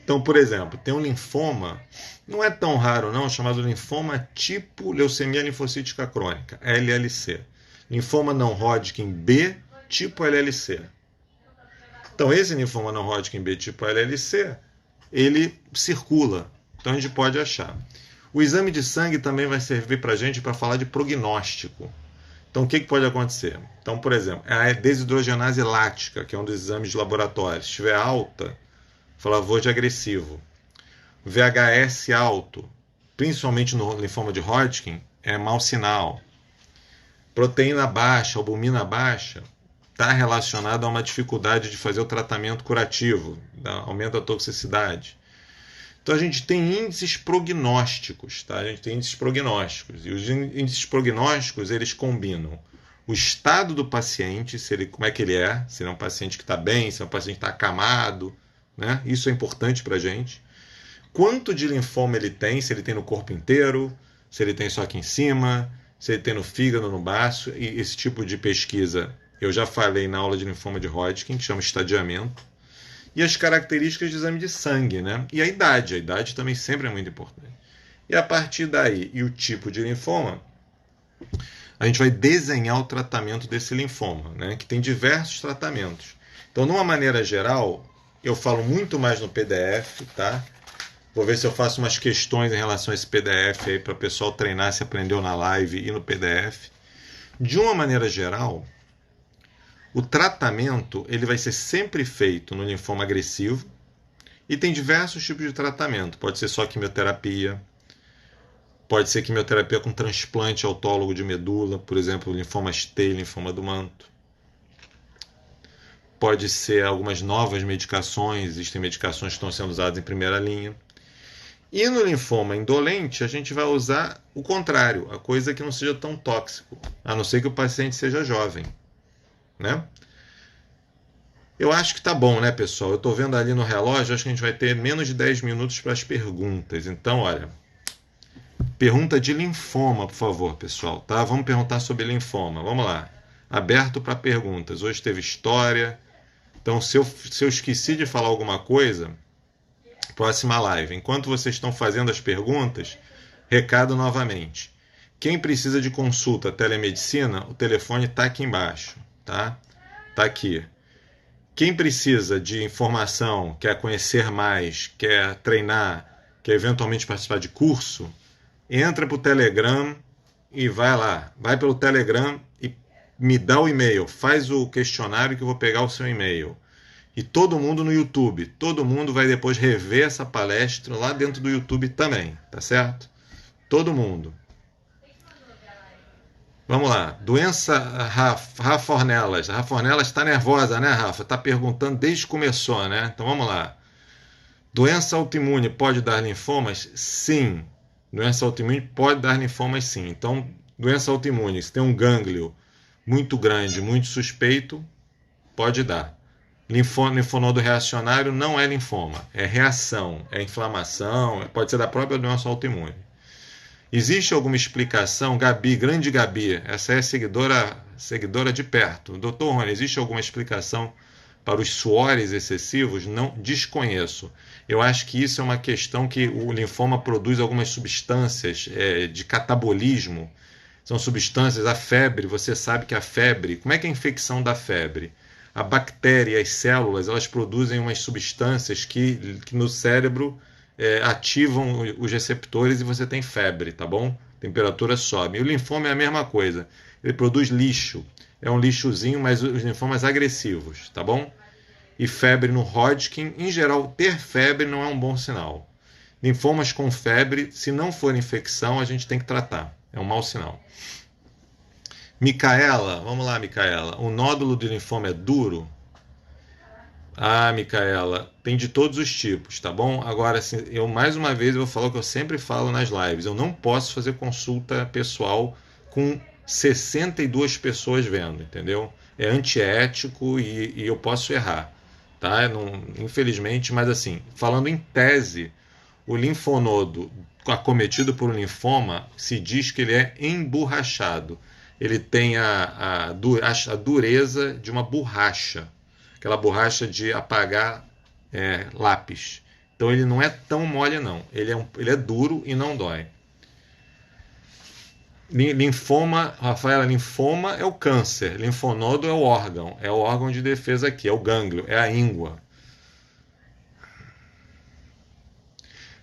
Então, por exemplo, tem um linfoma, não é tão raro não, chamado linfoma tipo leucemia linfocítica crônica, LLC. Linfoma não Hodgkin B tipo LLC. Então, esse linfoma não Hodgkin B tipo LLC, ele circula. Então, a gente pode achar. O exame de sangue também vai servir para a gente para falar de prognóstico. Então, o que pode acontecer? Então, por exemplo, a desidrogenase lática, que é um dos exames de laboratório, se estiver alta, favor de agressivo. VHS alto, principalmente no linfoma de Hodgkin, é mau sinal. Proteína baixa, albumina baixa, está relacionado a uma dificuldade de fazer o tratamento curativo, aumenta a toxicidade. Então a gente tem índices prognósticos, tá? A gente tem índices prognósticos, e os índices prognósticos eles combinam o estado do paciente, como é que ele é, se ele é um paciente que está bem, se é um paciente que está acamado, né? Isso é importante para a gente. Quanto de linfoma ele tem, se ele tem no corpo inteiro, se ele tem só aqui em cima, se ele tem no fígado, no baço, e esse tipo de pesquisa eu já falei na aula de linfoma de Hodgkin, que chama estadiamento. E as características de exame de sangue, né? E a idade também sempre é muito importante. E a partir daí, e o tipo de linfoma, a gente vai desenhar o tratamento desse linfoma, né? Que tem diversos tratamentos. Então, de uma maneira geral, eu falo muito mais no PDF, tá? Vou ver se eu faço umas questões em relação a esse PDF aí para o pessoal treinar se aprendeu na live e no PDF. De uma maneira geral, o tratamento ele vai ser sempre feito no linfoma agressivo e tem diversos tipos de tratamento. Pode ser só quimioterapia, pode ser quimioterapia com transplante autólogo de medula, por exemplo, linfoma ST, linfoma do manto. Pode ser algumas novas medicações, existem medicações que estão sendo usadas em primeira linha. E no linfoma indolente, a gente vai usar o contrário, a coisa que não seja tão tóxico, a não ser que o paciente seja jovem, né? Eu acho que tá bom, né, pessoal? Eu estou vendo ali no relógio, acho que a gente vai ter menos de 10 minutos para as perguntas. Então, olha, pergunta de linfoma, por favor, pessoal, tá? Vamos perguntar sobre linfoma. Vamos lá. Aberto para perguntas. Hoje teve história. Então, se eu esqueci de falar alguma coisa, próxima live. Enquanto vocês estão fazendo as perguntas, recado novamente. Quem precisa de consulta telemedicina, o telefone está aqui embaixo, tá? Tá aqui. Quem precisa de informação, quer conhecer mais, quer treinar, quer eventualmente participar de curso, entra para o Telegram e vai lá. Vai pelo Telegram e me dá o e-mail. Faz o questionário que eu vou pegar o seu e-mail. E todo mundo no YouTube. Todo mundo vai depois rever essa palestra lá dentro do YouTube também. Tá certo? Todo mundo. Vamos lá. Doença Rafa Ornelas. A Rafa Ornelas está nervosa, né, Rafa? Está perguntando desde que começou, né? Então vamos lá. Doença autoimune pode dar linfomas? Sim. Doença autoimune pode dar linfomas, sim. Então, doença autoimune, se tem um gânglio muito grande, muito suspeito, pode dar. Linfonodo reacionário não é linfoma, é reação, é inflamação, pode ser da própria doença autoimune. Existe alguma explicação? Gabi, grande Gabi, essa é seguidora de perto. Dr. Rony, existe alguma explicação para os suores excessivos? Não, desconheço. Eu acho que isso é uma questão que o linfoma produz algumas substâncias de catabolismo. São substâncias, a febre, você sabe que a febre, como é que é a infecção da febre? A bactéria e as células, elas produzem umas substâncias que no cérebro ativam os receptores e você tem febre, tá bom? Temperatura sobe. E o linfoma é a mesma coisa. Ele produz lixo. É um lixozinho, mas os linfomas agressivos, tá bom? E febre no Hodgkin, em geral, ter febre não é um bom sinal. Linfomas com febre, se não for infecção, a gente tem que tratar. É um mau sinal. Micaela, vamos lá, Micaela. O nódulo de linfoma é duro? Ah, Micaela, tem de todos os tipos, tá bom? Agora, assim, eu mais uma vez eu vou falar o que eu sempre falo nas lives. Eu não posso fazer consulta pessoal com 62 pessoas vendo, entendeu? É antiético e eu posso errar, tá? Não, infelizmente, mas assim, falando em tese, o linfonodo acometido por um linfoma se diz que ele é emborrachado. Ele tem a dureza de uma borracha, aquela borracha de apagar lápis. Então ele não é tão mole, não. Ele é duro e não dói. Linfoma, Rafaela, linfoma é o câncer, linfonodo é o órgão de defesa aqui, é o gânglio, é a íngua.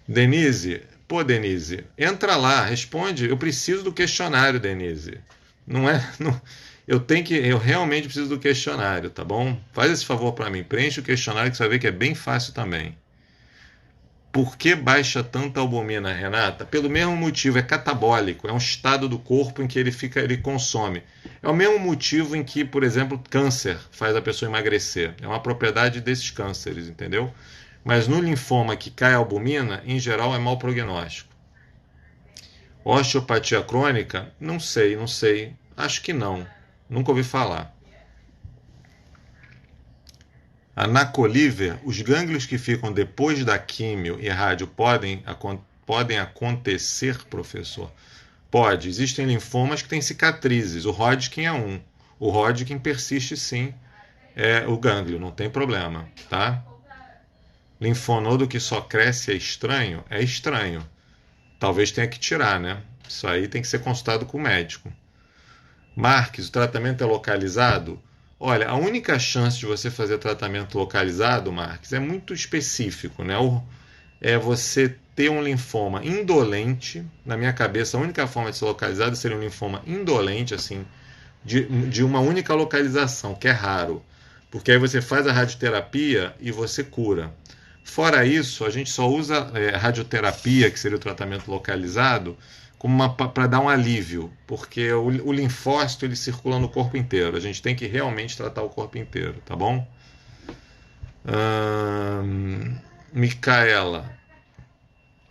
Denise, pô, Denise, entra lá, responde. Eu preciso do questionário, Denise. Não é, não, eu realmente preciso do questionário, tá bom? Faz esse favor para mim, preenche o questionário que você vai ver que é bem fácil também. Por que baixa tanta albumina, Renata? Pelo mesmo motivo, é catabólico, é um estado do corpo em que ele consome. É o mesmo motivo em que, por exemplo, câncer faz a pessoa emagrecer. É uma propriedade desses cânceres, entendeu? Mas no linfoma que cai a albumina, em geral é mau prognóstico. Osteopatia crônica? Não sei, não sei. Acho que não. Nunca ouvi falar. A Nacolíver, os gânglios que ficam depois da químio e rádio podem acontecer, professor? Pode. Existem linfomas que têm cicatrizes. O Hodgkin é um. O Hodgkin persiste sim. É o gânglio, não tem problema, tá? Linfonodo que só cresce é estranho? É estranho. Talvez tenha que tirar, né? Isso aí tem que ser consultado com o médico. Marques, o tratamento é localizado? Olha, a única chance de você fazer tratamento localizado, Marques, é muito específico, né? É você ter um linfoma indolente. Na minha cabeça, a única forma de ser localizado seria um linfoma indolente, assim, de uma única localização, que é raro. Porque aí você faz a radioterapia e você cura. Fora isso, a gente só usa radioterapia, que seria o tratamento localizado, para dar um alívio, porque o linfócito ele circula no corpo inteiro. A gente tem que realmente tratar o corpo inteiro, tá bom? Micaela.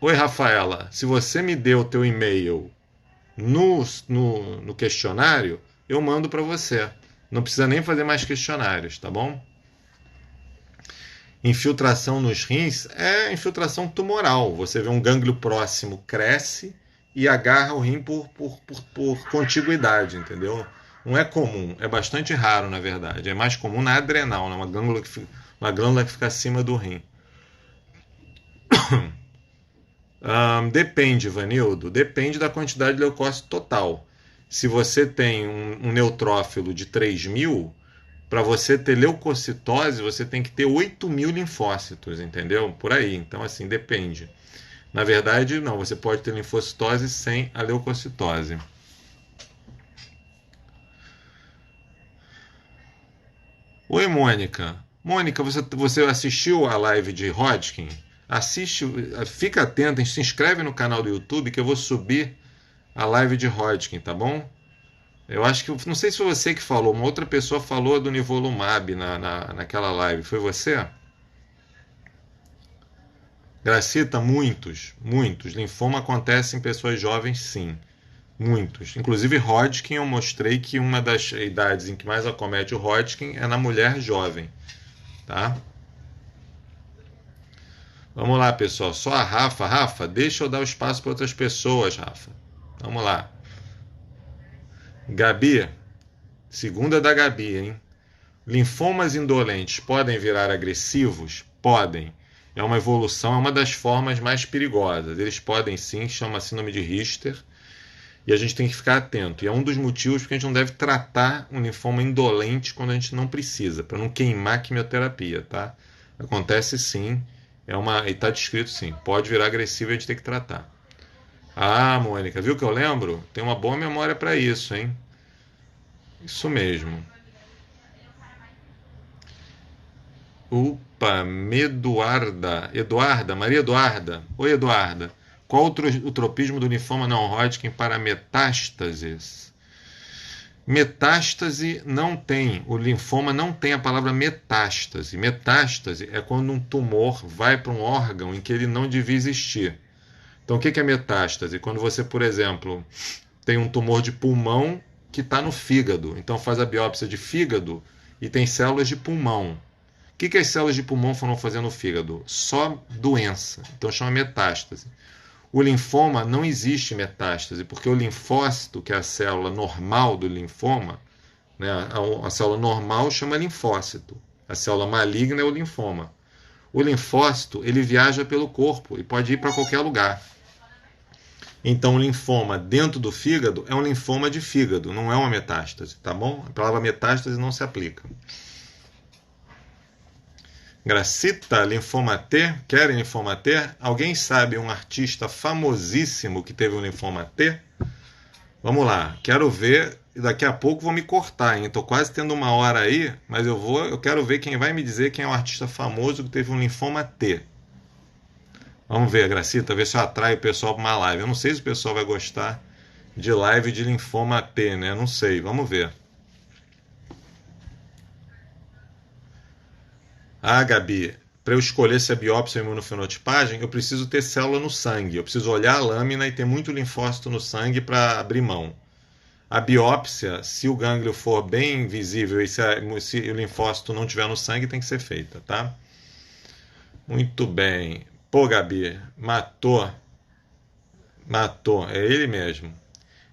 Oi, Rafaela. Se você me deu o teu e-mail no questionário, eu mando para você. Não precisa nem fazer mais questionários, tá bom? Infiltração nos rins é infiltração tumoral. Você vê um gânglio próximo cresce e agarra o rim por contiguidade, entendeu? Não é comum, é bastante raro, na verdade. É mais comum na adrenal, né? Uma glândula que fica acima do rim. Depende, Vanildo, depende da quantidade de leucócito total. Se você tem um neutrófilo de 3.000, para você ter leucocitose, você tem que ter 8.000 linfócitos, entendeu? Por aí. Então, assim, depende. Na verdade, não, você pode ter linfocitose sem a leucocitose. Oi, Mônica. Mônica, você assistiu a live de Hodgkin? Assiste, fica atento, se inscreve no canal do YouTube que eu vou subir a live de Hodgkin, tá bom? Eu acho que, não sei se foi você que falou, uma outra pessoa falou do nivolumab naquela live. Foi você? Gracita, muitos, muitos. Linfoma acontece em pessoas jovens, sim. Muitos. Inclusive, Hodgkin, eu mostrei que uma das idades em que mais acomete o Hodgkin é na mulher jovem. Tá? Vamos lá, pessoal. Só a Rafa. Rafa, deixa eu dar o espaço para outras pessoas, Rafa. Vamos lá. Gabi, segunda da Gabi, hein? Linfomas indolentes podem virar agressivos? Podem. É uma evolução, é uma das formas mais perigosas. Eles podem sim, chama síndrome de Richter. E a gente tem que ficar atento. E é um dos motivos porque a gente não deve tratar um linfoma indolente quando a gente não precisa, para não queimar a quimioterapia, tá? Acontece sim, e está descrito sim. Pode virar agressivo e a gente tem que tratar. Ah, Mônica, viu que eu lembro? Tem uma boa memória para isso, hein? Isso mesmo. Opa, Maria Eduarda. Oi, Eduarda. Qual o tropismo do linfoma não Hodgkin para metástases? Metástase não tem, o linfoma não tem a palavra metástase. Metástase é quando um tumor vai para um órgão em que ele não devia existir. Então, o que é metástase? Quando você, por exemplo, tem um tumor de pulmão que está no fígado. Então, faz a biópsia de fígado e tem células de pulmão. O que as células de pulmão foram fazer no fígado? Só doença. Então, chama metástase. O linfoma não existe metástase, porque o linfócito, que é a célula normal do linfoma, né, a célula normal chama linfócito. A célula maligna é o linfoma. O linfócito, ele viaja pelo corpo e pode ir para qualquer lugar. Então, o linfoma dentro do fígado é um linfoma de fígado, não é uma metástase, tá bom? A palavra metástase não se aplica. Gracita, linfoma T, querem linfoma T? Alguém sabe um artista famosíssimo que teve um linfoma T? Vamos lá, quero ver, daqui a pouco vou me cortar, hein? Tô quase tendo uma hora aí, mas eu quero ver quem vai me dizer quem é o artista famoso que teve um linfoma T. Vamos ver, Gracita, ver se eu atraio o pessoal para uma live. Eu não sei se o pessoal vai gostar de live de linfoma T, né? Não sei, vamos ver. Ah, Gabi, para eu escolher se é biópsia ou imunofenotipagem, eu preciso ter célula no sangue. Eu preciso olhar a lâmina e ter muito linfócito no sangue para abrir mão. A biópsia, se o gânglio for bem visível e se o linfócito não tiver no sangue, tem que ser feita, tá? Muito bem. Pô, Gabi, matou. Matou, é ele mesmo.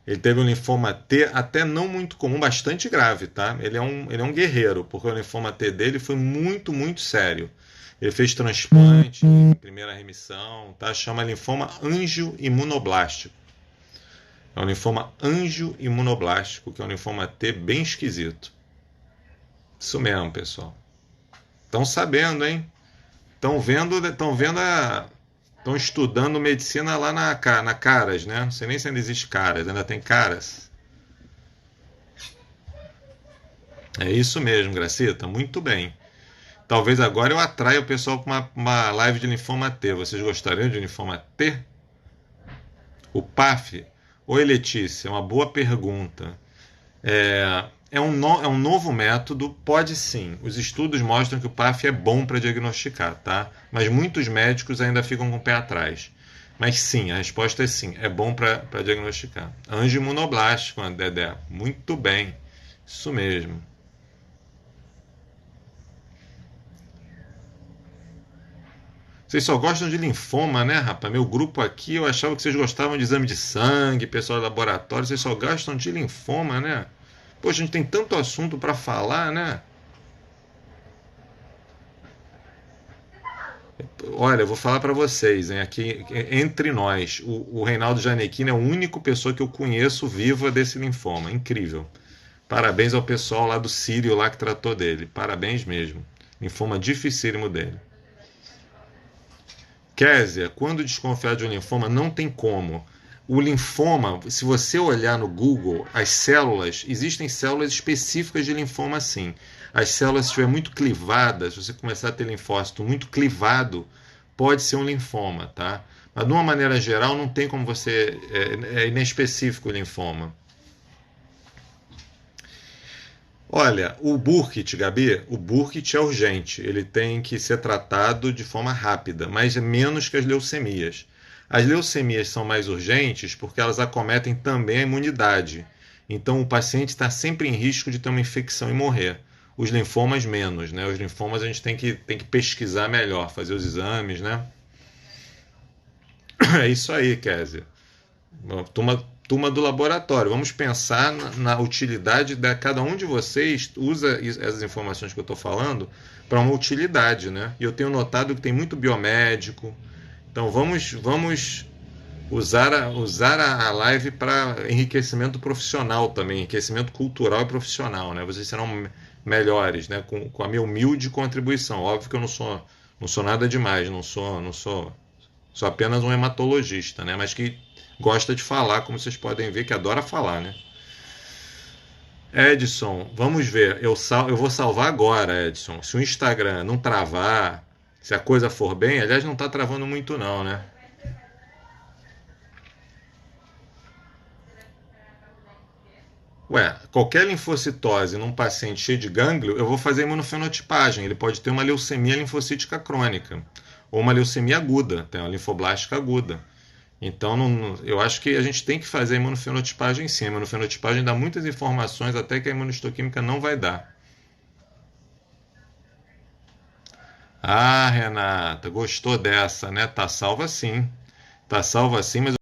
Ele teve um linfoma T até não muito comum, bastante grave, tá? Ele é um guerreiro, porque o linfoma T dele foi muito, muito sério. Ele fez transplante em primeira remissão, tá? Chama linfoma angioimunoblástico. É um linfoma angioimunoblástico, que é um linfoma T bem esquisito. Isso mesmo, pessoal. Estão sabendo, hein? Estão estudando medicina lá na Caras, né? Não sei nem se ainda existe Caras, ainda tem Caras. É isso mesmo, Gracita, muito bem. Talvez agora eu atraia o pessoal para uma live de linfoma T. Vocês gostariam de linfoma T? O PAF? Oi, Letícia, uma boa pergunta. É um novo método, pode sim. Os estudos mostram que o PAF é bom para diagnosticar, tá? Mas muitos médicos ainda ficam com o pé atrás. Mas sim, a resposta é sim, é bom para diagnosticar. Angioimunoblástico, Dedé, muito bem, isso mesmo. Vocês só gostam de linfoma, né, rapaz? Meu grupo aqui, eu achava que vocês gostavam de exame de sangue, pessoal do laboratório, vocês só gostam de linfoma, né? Poxa, a gente tem tanto assunto para falar, né? Olha, eu vou falar para vocês, hein, aqui entre nós, o Reinaldo Gianecchini é a única pessoa que eu conheço viva desse linfoma. Incrível. Parabéns ao pessoal lá do Sírio lá que tratou dele. Parabéns mesmo. Linfoma dificílimo dele. Késia, quando desconfiar de um linfoma, não tem como. O linfoma, se você olhar no Google, as células, existem células específicas de linfoma sim. As células, se estiver muito clivadas, se você começar a ter linfócito muito clivado, pode ser um linfoma, tá? Mas de uma maneira geral, não tem como você. É inespecífico o linfoma. Olha, o Burkitt, Gabi, o Burkitt é urgente. Ele tem que ser tratado de forma rápida, mas é menos que as leucemias. As leucemias são mais urgentes porque elas acometem também a imunidade. Então o paciente está sempre em risco de ter uma infecção e morrer. Os linfomas menos, né? Os linfomas a gente tem que pesquisar melhor, fazer os exames, né? É isso aí, Kézia. Turma do laboratório. Vamos pensar na utilidade de cada um de vocês. Usa essas informações que eu estou falando para uma utilidade, né? E eu tenho notado que tem muito biomédico. Então vamos usar a live para enriquecimento profissional também, enriquecimento cultural e profissional, né? Vocês serão melhores, né? Com a minha humilde contribuição. Óbvio que eu não sou nada demais, sou apenas um hematologista, né? Mas que gosta de falar, como vocês podem ver, que adora falar, né? Edson, vamos ver. Eu vou salvar agora, Edson. Se o Instagram não travar, se a coisa for bem, aliás, não está travando muito não, né? Ué, qualquer linfocitose num paciente cheio de gânglio, eu vou fazer imunofenotipagem. Ele pode ter uma leucemia linfocítica crônica ou uma leucemia aguda, tem uma linfoblástica aguda. Então, eu acho que a gente tem que fazer a imunofenotipagem sim. A imunofenotipagem dá muitas informações até que a imunistoquímica não vai dar. Ah, Renata, gostou dessa, né? Tá salva sim. Tá salva sim, mas